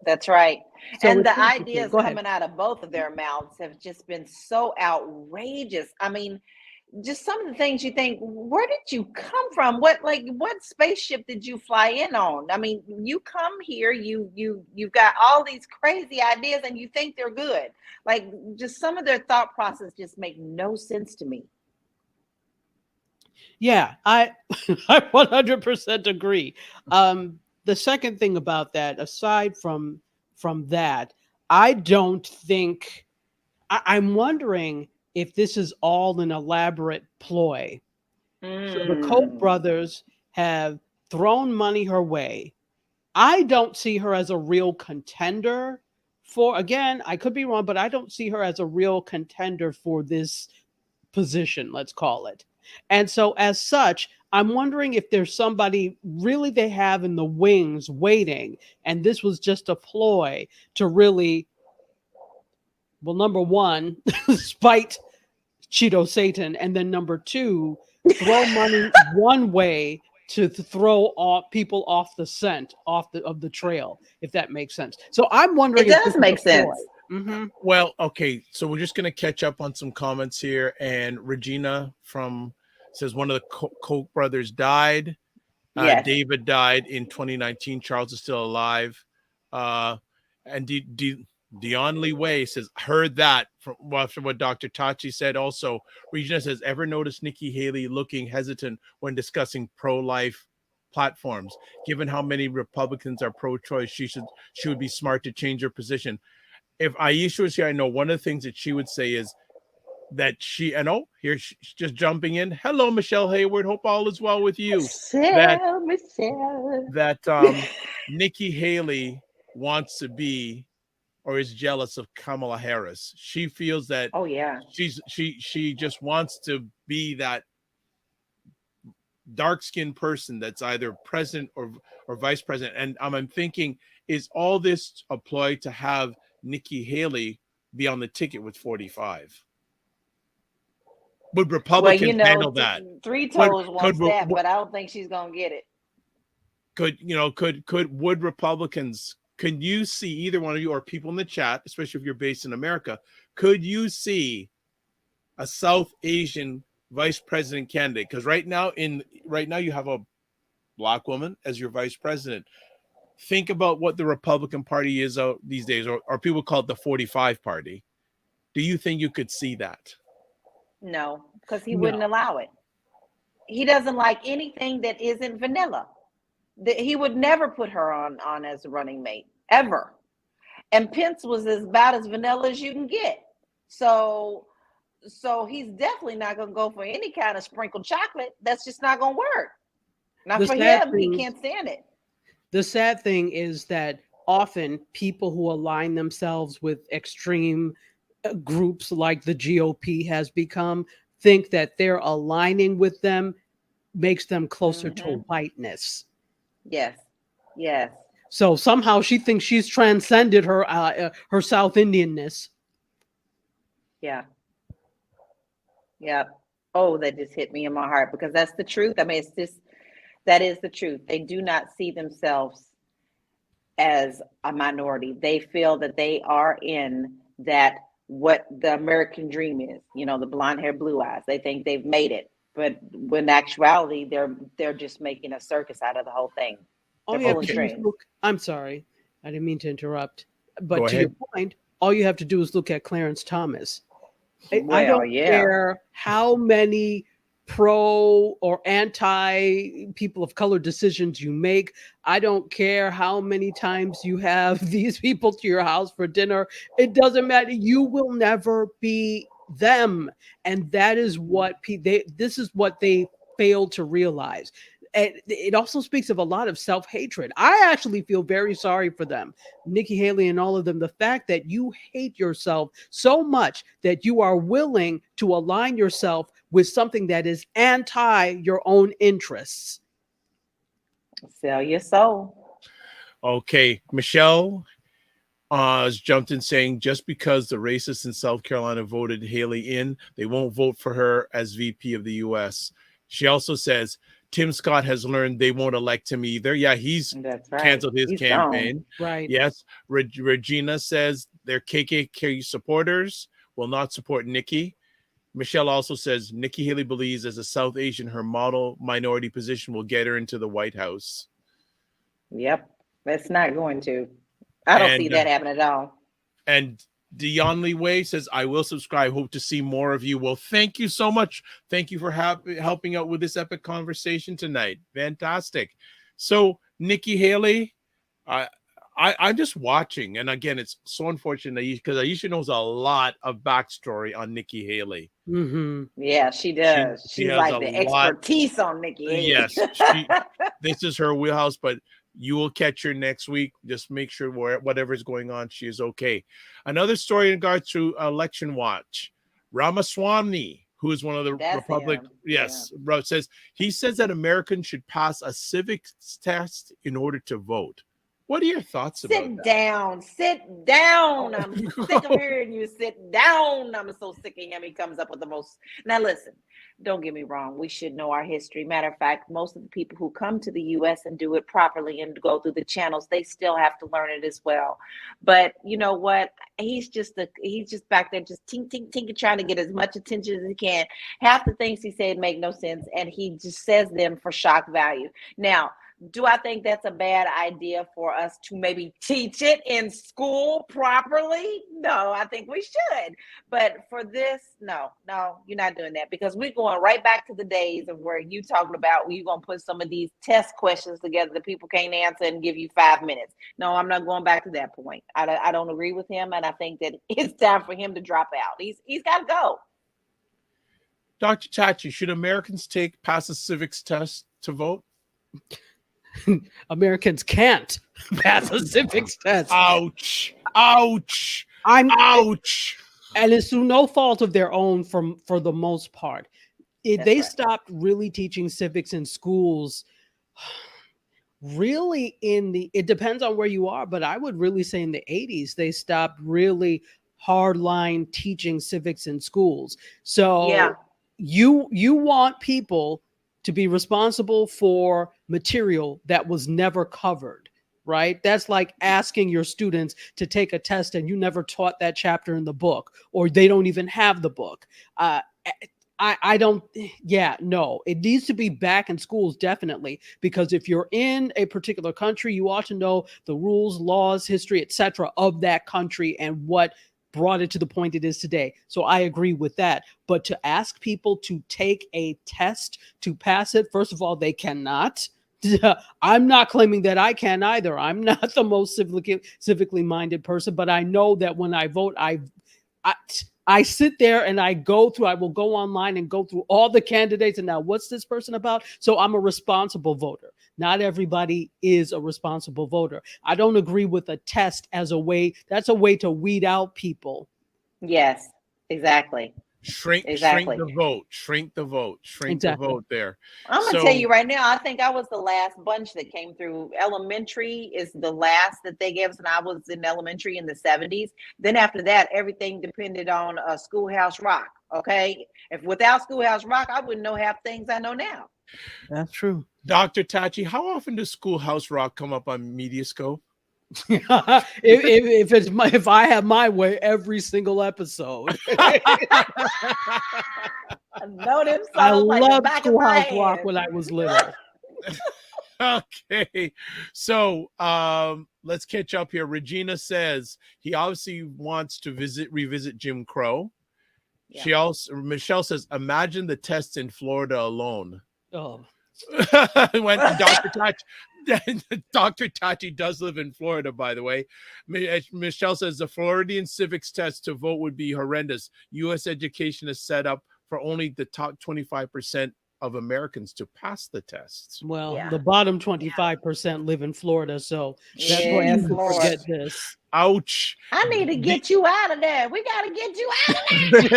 That's right. So and the ideas coming ahead. out of both of their mouths have just been so outrageous. I mean, just some of the things you think, where did you come from? What spaceship did you fly in on? I mean, you come here, you've got all these crazy ideas and you think they're good. Like, just some of their thought process just make no sense to me. Yeah, I 100% agree. The second thing about that, aside from that, I don't think I'm wondering if this is all an elaborate ploy. So the Koch brothers have thrown money her way. I don't see her as a real contender for, again, I could be wrong, but I don't see her as a real contender for this position, let's call it. And so as such, I'm wondering if there's somebody really they have in the wings waiting, and this was just a ploy to really, well, number one, spite Cheeto Satan, and then number two, throw money one way to throw people off the scent, of the trail, if that makes sense. So I'm wondering it does make sense. Mm-hmm. Well, okay, so we're just going to catch up on some comments here. And Regina says one of the Koch brothers died. Yes. David died in 2019. Charles is still alive. And Dion Lee Way says, heard that from after what Dr. Tachi said. Also, Regina says, ever notice Nikki Haley looking hesitant when discussing pro-life platforms? Given how many Republicans are pro-choice, she would be smart to change her position. If Aisha was here, I know one of the things that she would say is that here she's just jumping in. Hello, Michelle Hayward. Hope all is well with you. Michelle. That Nikki Haley wants to be or is jealous of Kamala Harris. She feels that she just wants to be that dark-skinned person that's either president or vice president. And I'm thinking, is all this a ploy to have Nikki Haley be on the ticket with 45? Would Republicans handle that? Three Toes wants that, but I don't think she's gonna get it. Would Republicans? Can you see, either one of you or people in the chat, especially if you're based in America, could you see a South Asian vice president candidate? Because right now you have a Black woman as your vice president. Think about what the Republican Party is these days, or people call it the 45 party. Do you think you could see that? No, because he wouldn't allow it. He doesn't like anything that isn't vanilla. He would never put her on as a running mate, ever. And Pence was about as vanilla as you can get. So he's definitely not going to go for any kind of sprinkled chocolate. That's just not going to work. Not for him. He can't stand it. The sad thing is that often people who align themselves with extreme groups like the GOP has become think that they're aligning with them makes them closer to whiteness. Yes. So somehow she thinks she's transcended her South Indianness. Yeah. Oh, that just hit me in my heart, because that's the truth. I mean, that is the truth. They do not see themselves as a minority. They feel that they are in that, what the American dream is, the blonde hair, blue eyes. They think they've made it, but when actuality, they're just making a circus out of the whole thing. I'm sorry, I didn't mean to interrupt, but to your point, all you have to do is look at Clarence Thomas. I don't care how many pro or anti people of color decisions you make. I don't care how many times you have these people to your house for dinner. It doesn't matter. You will never be them. And that is what this is what they failed to realize. And it also speaks of a lot of self-hatred. I actually feel very sorry for them, Nikki Haley and all of them. The fact that you hate yourself so much that you are willing to align yourself with something that is anti your own interests. Sell your soul. Okay, Michelle has jumped in saying just because the racists in South Carolina voted Haley in, they won't vote for her as VP of the U.S. She also says Tim Scott has learned they won't elect him either. Yeah, he's canceled his campaign. Gone. Right. Yes. Regina says their KKK supporters will not support Nikki. Michelle also says Nikki Haley believes as a South Asian, her model minority position will get her into the White House. Yep. That's not going to. I don't see that happening at all. And Dion Lee Way says, I will subscribe. Hope to see more of you. Well, thank you so much. Thank you for helping out with this epic conversation tonight. Fantastic. So, Nikki Haley, I'm just watching. And again, it's so unfortunate because Aisha knows a lot of backstory on Nikki Haley. Mm-hmm. Yeah, she does. She's like the expertise on Nikki Haley. Yes. This is her wheelhouse, but you will catch her next week. Just make sure whatever's going on, she is okay. Another story in regards to Election Watch. Ramaswamy, who is one of the Republican, says that Americans should pass a civics test in order to vote. What are your thoughts about that? Sit down. I'm sick of hearing you sit down. I'm so sick of him. He comes up with the most. Now, listen, don't get me wrong. We should know our history. Matter of fact, most of the people who come to the U.S. and do it properly and go through the channels, they still have to learn it as well. But you know what? He's just back there just tink, trying to get as much attention as he can. Half the things he said make no sense, and he just says them for shock value. Now, do I think that's a bad idea for us to maybe teach it in school properly? No, I think we should. But for this, no, you're not doing that, because we're going right back to the days of where you talking about you're going to put some of these test questions together that people can't answer and give you 5 minutes. No, I'm not going back to that point. I don't agree with him, and I think that it's time for him to drop out. He's got to go. Dr. Tachi, should Americans pass a civics test to vote? Americans can't pass a civics test. Ouch. Ouch. And it's through no fault of their own for the most part. They stopped really teaching civics in schools. Really it depends on where you are, but I would really say in the 80s, they stopped really hardline teaching civics in schools. So you want people to be responsible for material that was never covered, right? That's like asking your students to take a test and you never taught that chapter in the book, or they don't even have the book. It needs to be back in schools, definitely, because if you're in a particular country, you ought to know the rules, laws, history, etc. of that country and what brought it to the point it is today. So I agree with that. But to ask people to take a test to pass it, first of all, they cannot. I'm not claiming that I can either. I'm not the most civically minded person, but I know that when I vote, I sit there and I will go online and go through all the candidates. And now what's this person about? So I'm a responsible voter. Not everybody is a responsible voter. I don't agree with a test as a way. That's a way to weed out people. Yes, exactly. Shrink the vote there. I'm going to tell you right now, I think I was the last bunch that came through. Elementary is the last that they gave us, and I was in elementary in the 70s. Then after that, everything depended on Schoolhouse Rock, okay? If without Schoolhouse Rock, I wouldn't know half things I know now. That's true. Dr. Tachi, how often does Schoolhouse Rock come up on Mediascope? if I have my way, every single episode. I loved Schoolhouse Rock when I was little. Okay, so let's catch up here. Regina says he obviously wants to revisit Jim Crow. Yeah. Michelle says, imagine the tests in Florida alone. Oh. When Dr. Tachi does live in Florida, by the way. Michelle says the Floridian civics test to vote would be horrendous. U.S. education is set up for only the top 25% of Americans to pass the tests. Well, Yeah. the bottom 25% live in Florida, so that's Yes, why you Lord. forget this. Ouch. I need to get you out of there. We got to get you out of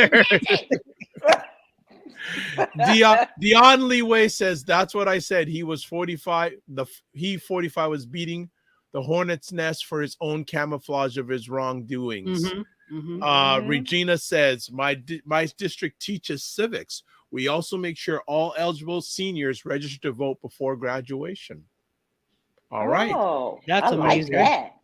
there. Dion Leeway says that's what I said. He was 45. He 45 was beating the hornet's nest for his own camouflage of his wrongdoings. Regina says my district teaches civics. We also make sure all eligible seniors register to vote before graduation. All right. Oh, That's I like amazing. that.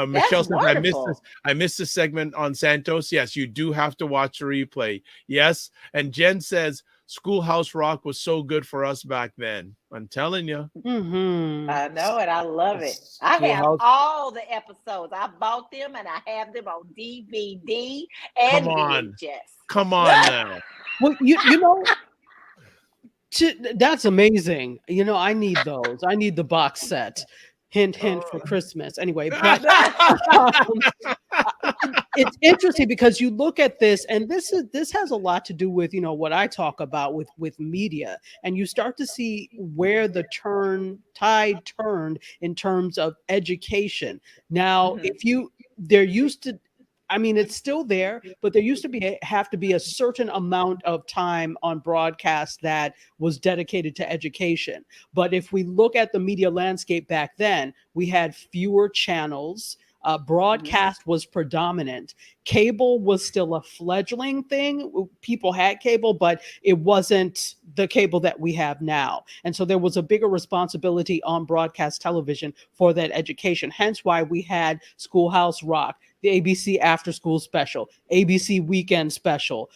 Michelle says, wonderful. I missed this segment on Santos. Yes, you do have to watch the replay. Yes. And Jen says, Schoolhouse Rock was so good for us back then. I'm telling you. I know it. I love it. I have all the episodes. I bought them and I have them on DVD and VHS. Come on now. Well, you know, that's amazing. You know, I need those. I need the box set. Hint, hint for Christmas. Anyway, but it's interesting because you look at this, and this has a lot to do with, you know, what I talk about with media, and you start to see where the tide turned in terms of education. Now, there used to, I mean, it's still there, but there used to have to be a certain amount of time on broadcast that was dedicated to education. But if we look at the media landscape back then, we had fewer channels. Broadcast was predominant. Cable was still a fledgling thing. People had cable, but it wasn't the cable that we have now. And so there was a bigger responsibility on broadcast television for that education. Hence why we had Schoolhouse Rock, the ABC After School Special, ABC Weekend Special,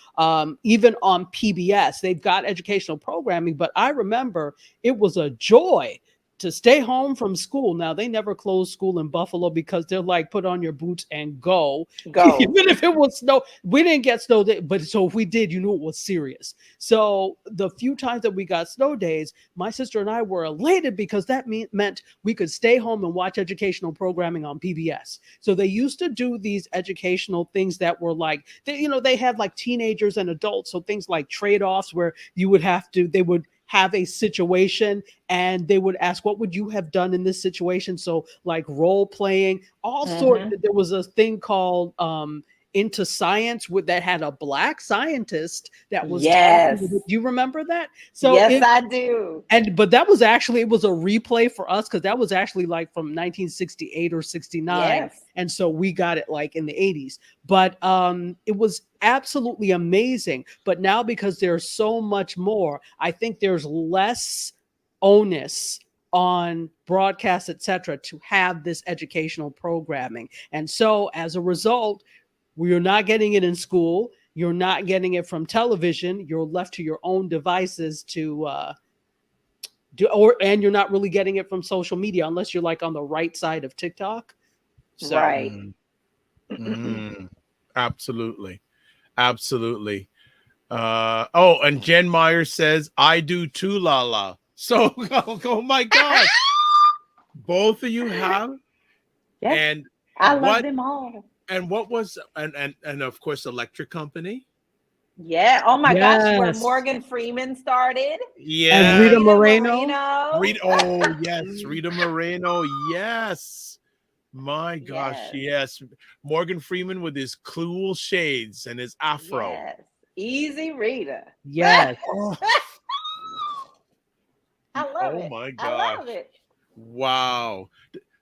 even on PBS. They've got educational programming, but I remember it was a joy to stay home from school. Now, they never closed school in Buffalo because they're like, put on your boots and go. Even if it was snow, we didn't get snow day, but so if we did, you knew it was serious. So the few times that we got snow days, my sister and I were elated because that meant we could stay home and watch educational programming on PBS. So they used to do these educational things that were like, they had like teenagers and adults. So things like trade-offs where they would have a situation and they would ask, what would you have done in this situation? So like role playing, all sorts. There was a thing called Into Science that had a Black scientist that was talking. Do you remember that? So yes, I do. But that was actually, it was a replay for us because that was actually like from 1968 or 69. Yes. And so we got it like in the 80s. But it was absolutely amazing. But now because there's so much more, I think there's less onus on broadcast, etc., to have this educational programming. And so as a result, you're not getting it in school. You're not getting it from television. You're left to your own devices to and you're not really getting it from social media unless you're like on the right side of TikTok. So, right. Absolutely. Absolutely. And Jen Myers says, I do too, LaLa. So, oh my God. Both of you have. Yes. And I love them all. And what was, and of course, Electric Company. Yeah. Oh my gosh, where Morgan Freeman started. Yeah. And Rita Moreno. Rita Moreno. Yes. My gosh, yes. Morgan Freeman with his cool shades and his afro. Yes. Easy Rita. Yes. I love it. Oh my gosh. I love it. Wow.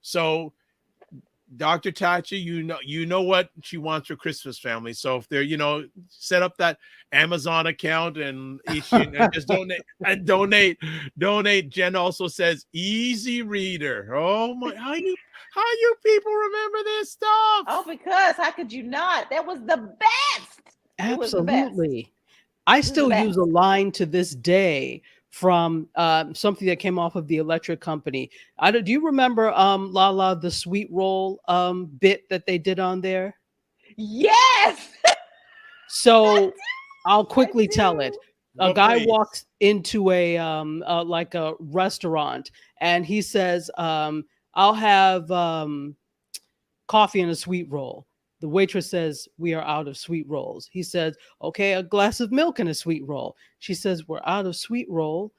So Dr. Tachi, you know what she wants for Christmas, family. So if they're, set up that Amazon account and just donate. Jen also says easy reader. Oh my, how you people remember this stuff? Oh, because how could you not? That was the best. Absolutely. I still use a line to this day from something that came off of the Electric Company. Do you remember LaLa, the sweet roll bit that they did on there? Yes. So I'll quickly tell it. A guy walks into a restaurant and he says, I'll have coffee and a sweet roll. The waitress says, "We are out of sweet rolls." He says, "Okay, a glass of milk and a sweet roll." She says, "We're out of sweet roll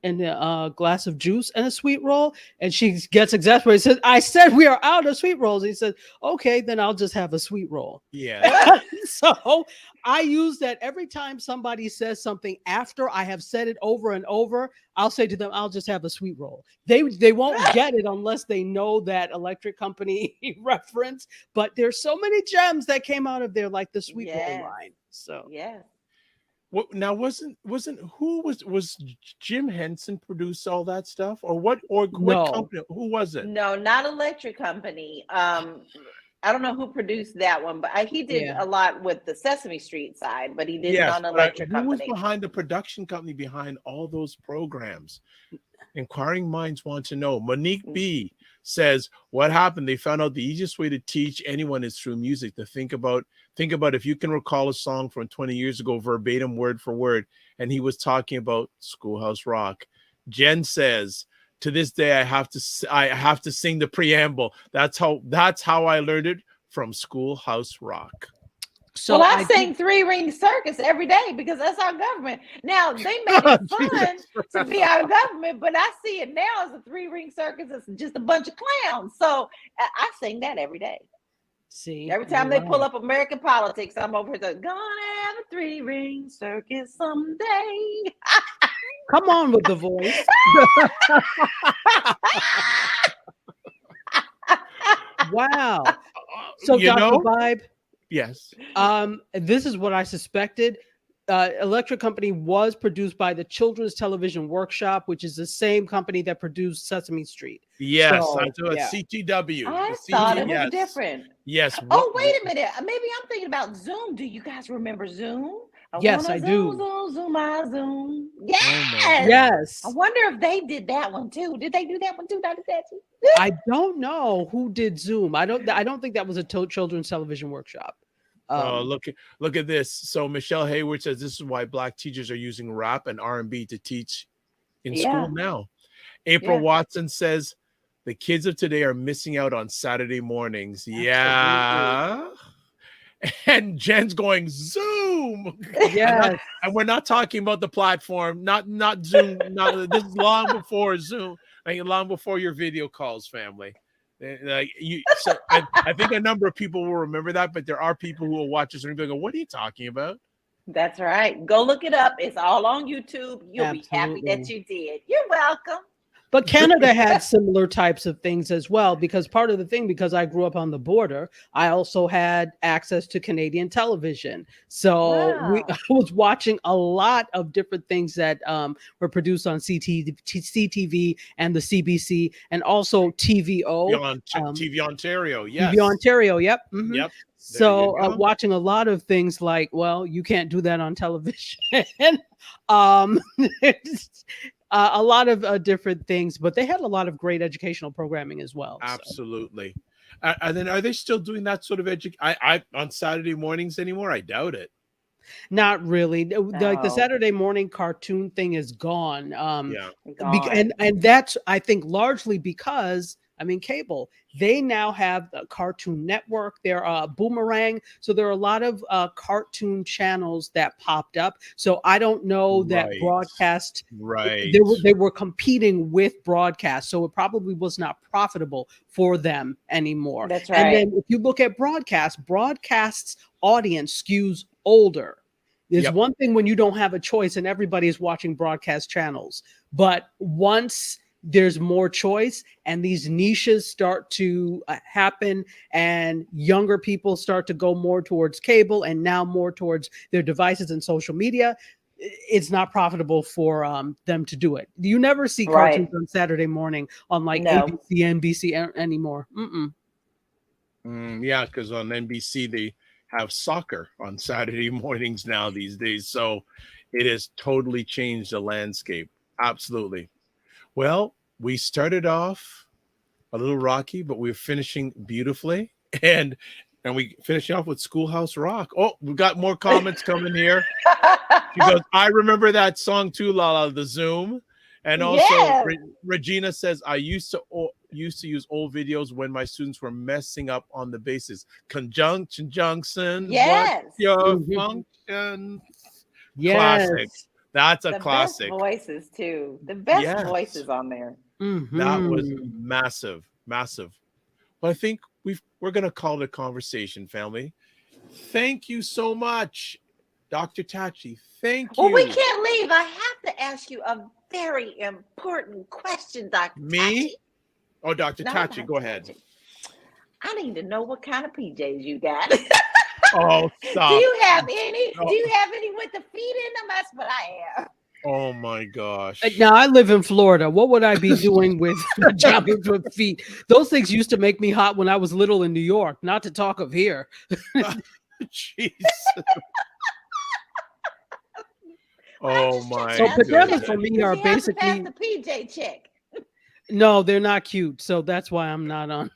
and a glass of juice and a sweet roll." And she gets exasperated, says, "I said we are out of sweet rolls." He says, "Okay, then I'll just have a sweet roll." Yeah. So I use that every time somebody says something after I have said it over and over. I'll say to them, "I'll just have a sweet roll." They won't get it unless they know that electric company reference. But there's so many gems that came out of there, like the sweet roll line. So yeah. What now wasn't who was Jim Henson produced all that stuff, or what No. company, who was it? No, not electric company. I don't know who produced that one, but he did Yeah. a lot with the Sesame Street side, but he didn't Yes, on but electric who was company. behind the production company behind all those programs? Inquiring minds want to know. Monique B says, "What happened? They found out the easiest way to teach anyone is through music. To think about if you can recall a song from 20 years ago, verbatim, word for word." And he was talking about Schoolhouse Rock. Jen says, "To this day, I have to sing the preamble. That's how I learned it from Schoolhouse Rock." So well, I sing Three Ring Circus every day because that's our government. Now they made it fun to be our government, but I see it now as a Three Ring Circus. It's just a bunch of clowns. So I sing that every day. See, every time they pull up American politics, I'm over here gonna have a 3-ring circus someday. Come on with the voice. Wow. So Dr. Vibe. Yes. This is what I suspected. Electric Company was produced by the Children's Television Workshop, which is the same company that produced Sesame Street. Yes, so, CTW. I thought it was different. Yes. Oh, wait a minute. Maybe I'm thinking about Zoom. Do you guys remember Zoom? Yes, I do. Zoom. Yes. Oh, yes. I wonder if they did that one too. Did they do that one too, Dr. Tachi? I don't know who did Zoom. I don't think that was a Children's Television Workshop. Look at this. So Michelle Hayward says this is why Black teachers are using rap and R&B to teach in school now. April Watson says the kids of today are missing out on Saturday mornings. Absolutely. Yeah. And Jen's going Zoom. Yeah. And we're not talking about the platform, not Zoom. This is long before Zoom. Long before your video calls, family. So I think a number of people will remember that, but there are people who will watch this and go, "What are you talking about?" That's right. Go look it up. It's all on YouTube. You'll be happy that you did. You're welcome. But Canada had similar types of things as well, because part of the thing, because I grew up on the border, I also had access to Canadian television. So I was watching a lot of different things that were produced on CTV and the CBC, and also TVO. TV Ontario, yes. TV Ontario, yep. Mm-hmm. Yep. So watching a lot of things like, well, you can't do that on television. A lot of different things, but they had a lot of great educational programming as well. Absolutely. So. And then are they still doing that sort of I on Saturday mornings anymore? I doubt it. Not really. Like the Saturday morning cartoon thing is gone. Gone. And that's, I think, largely because cable. They now have a Cartoon Network. They're Boomerang. So there are a lot of cartoon channels that popped up. So I don't know that broadcast. Right. They were competing with broadcast. So it probably was not profitable for them anymore. That's right. And then if you look at broadcast's audience skews older. There's one thing when you don't have a choice and everybody is watching broadcast channels. But once there's more choice and these niches start to happen and younger people start to go more towards cable and now more towards their devices and social media, it's not profitable for them to do it. You never see cartoons on Saturday morning on ABC, NBC anymore. Yeah, because on NBC they have soccer on Saturday mornings now these days. So it has totally changed the landscape. Absolutely. Well, we started off a little rocky, but we're finishing beautifully. And we finish off with Schoolhouse Rock. Oh, we've got more comments coming here. She goes, I remember that song too, LaLa, the Zoom. And also Regina says, I used to used to use old videos when my students were messing up on the basis. Conjunction, junction. Yes. What's your Mhm. function? Yes. Classic. That's a The classic. best voices too. The best Yes. voices on there. That was Mhm. massive, massive. Well, I think we're gonna call it a conversation, family. Thank you so much, Dr. Tachi. Thank you. Well, we can't leave. I have to ask you a very important question, Dr. Me? Tachi. Oh, Dr. No, Tachi, Dr. go ahead. Tachi. I need to know what kind of PJs you got. Oh, Do stop. you have any? Oh. Do you have any with the feet in them? That's what I have. Oh my gosh. Now I live in Florida. What would I be doing with pajamas with feet? Those things used to make me hot when I was little in New York. Not to talk of here. Jeez. Oh my So pajamas goodness. for me Does are he have to pass basically the PJ check. no, they're not cute. So that's why I'm not on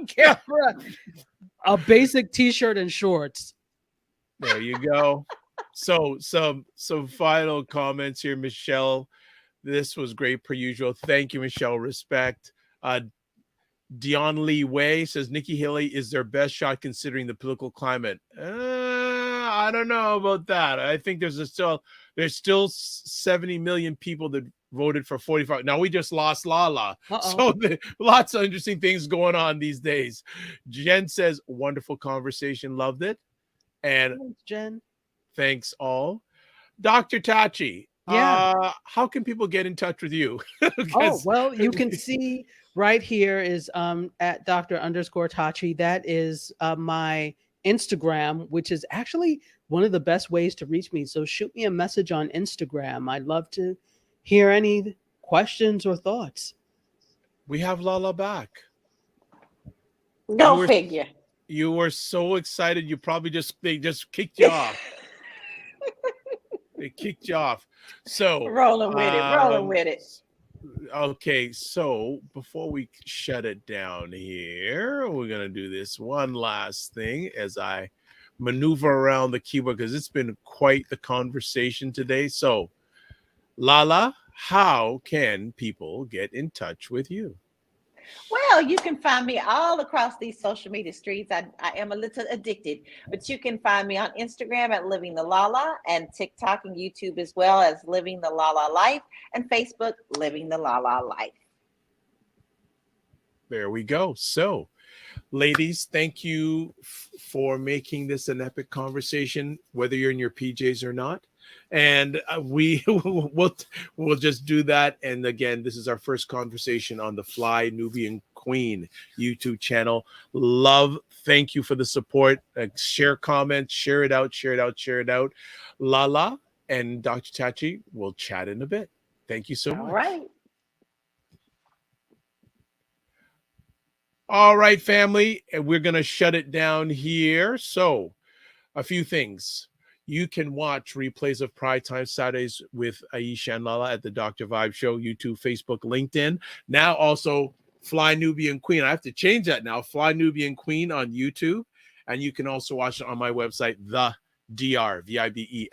camera. A basic t-shirt and shorts. There you go. So some final comments here, Michelle. This was great per usual. Thank you, Michelle. Respect. Dion Lee Way says Nikki Haley is their best shot considering the political climate. I don't know about that. I think there's still 70 million people that voted for 45. Now we just lost LaLa. So lots of interesting things going on these days. Jen says wonderful conversation, loved it. And Thanks, Jen. Thanks all. Dr. Tachi, how can people get in touch with you? Oh, well, you can see right here is at Dr._Tachi. That is my Instagram, which is actually one of the best ways to reach me. So shoot me a message on Instagram. I'd love to hear any questions or thoughts. We have LaLa back. Go figure. You were so excited. You probably they just kicked you off. They kicked you off. So rolling with it. Okay, so before we shut it down here, we're gonna do this one last thing as I maneuver around the keyboard because it's been quite the conversation today. So, LaLa, how can people get in touch with you? Well, you can find me all across these social media streets. I am a little addicted, but you can find me on Instagram at Living the LaLa and TikTok and YouTube as well as Living the LaLa Life and Facebook Living the LaLa Life. There we go. So, ladies, thank you for making this an epic conversation, whether you're in your PJs or not. And we'll just do that. And again, this is our first conversation on the Fly Nubian Queen YouTube channel. Love, thank you for the support. Share comments, share it out. LaLa and Dr. Tachi will chat in a bit. Thank you so much. All right, family, and we're going to shut it down here. So, a few things. You can watch replays of Primetime Saturdays with Aisha and LaLa at the Dr. Vibe Show, YouTube, Facebook, LinkedIn. Now also Fly Nubian Queen. I have to change that now. Fly Nubian Queen on YouTube. And you can also watch it on my website, the VIBESHOW.com.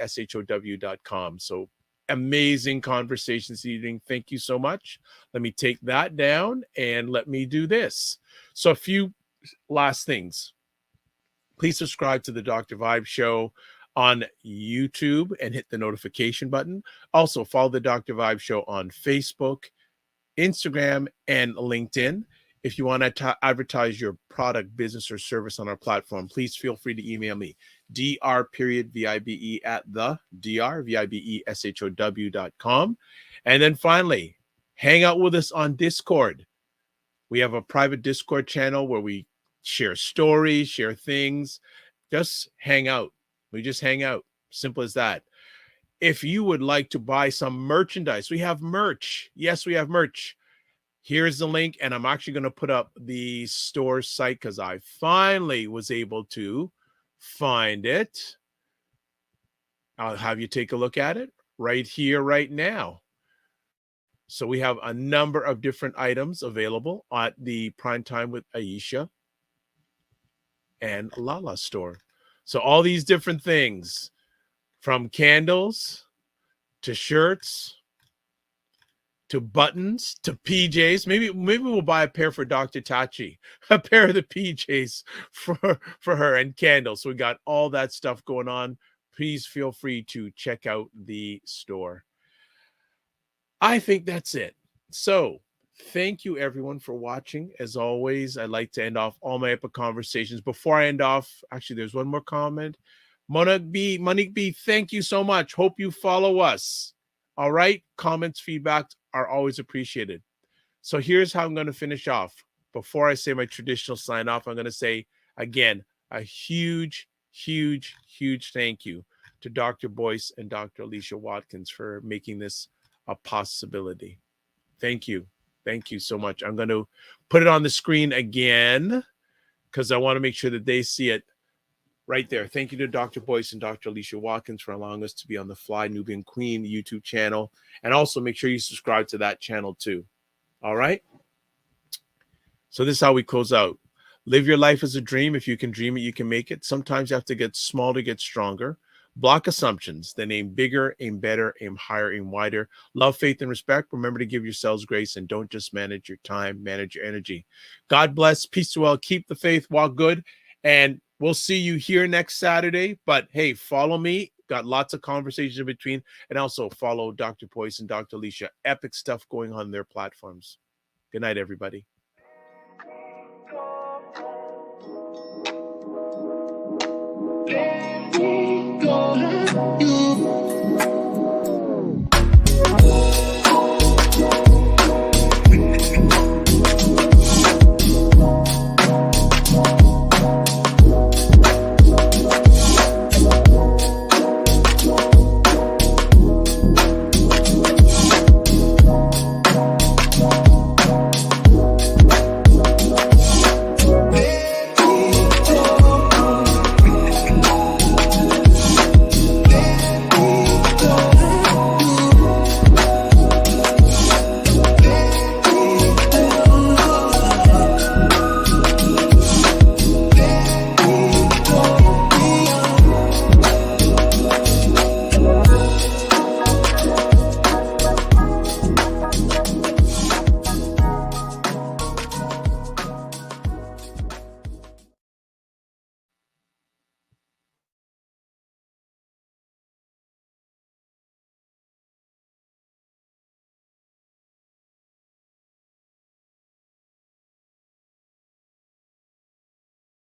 So amazing conversation this evening. Thank you so much. Let me take that down and let me do this. So a few last things. Please subscribe to the Dr. Vibe Show on YouTube and hit the notification button. Also, follow the Dr. Vibe Show on Facebook, Instagram, and LinkedIn. If you want to advertise your product, business, or service on our platform, please feel free to email me, dr.vibe at the VIBESHOW.com. And then finally, hang out with us on Discord. We have a private Discord channel where we share stories, share things, just hang out. We just hang out. Simple as that. If you would like to buy some merchandise, we have merch. Yes, we have merch. Here's the link, and I'm actually going to put up the store site because I finally was able to find it. I'll have you take a look at it right here, right now. So we have a number of different items available at the Primetime with Aisha and LaLa store. So all these different things, from candles to shirts to buttons to PJs. Maybe we'll buy a pair for Dr. Tachi, a pair of the PJs for her, and candles. So we got all that stuff going on. Please feel free to check out the store. I think that's it. So thank you everyone for watching. As always, I like to end off all my epic conversations. Before I end off, actually, there's one more comment. Monique B, thank you so much. Hope you follow us. All right. Comments, feedback are always appreciated. So here's how I'm going to finish off. Before I say my traditional sign off, I'm going to say again, a huge, huge, huge thank you to Dr. Boyce and Dr. Aisha Watkins for making this a possibility. Thank you. Thank you so much. I'm going to put it on the screen again because I want to make sure that they see it right there. Thank you to Dr. Boyce and Dr. Aisha Watkins for allowing us to be on the Fly Nubian Queen YouTube channel. And also make sure you subscribe to that channel too. All right. So this is how we close out. Live your life as a dream. If you can dream it, you can make it. Sometimes you have to get small to get stronger. Block assumptions. Then aim bigger, aim better, aim higher, aim wider. Love, faith, and respect. Remember to give yourselves grace and don't just manage your time, manage your energy. God bless. Peace to all. Keep the faith. Walk good. And we'll see you here next Saturday. But hey, follow me. Got lots of conversations in between. And also follow Dr. Boyce and Dr. Aisha. Epic stuff going on their platforms. Good night, everybody.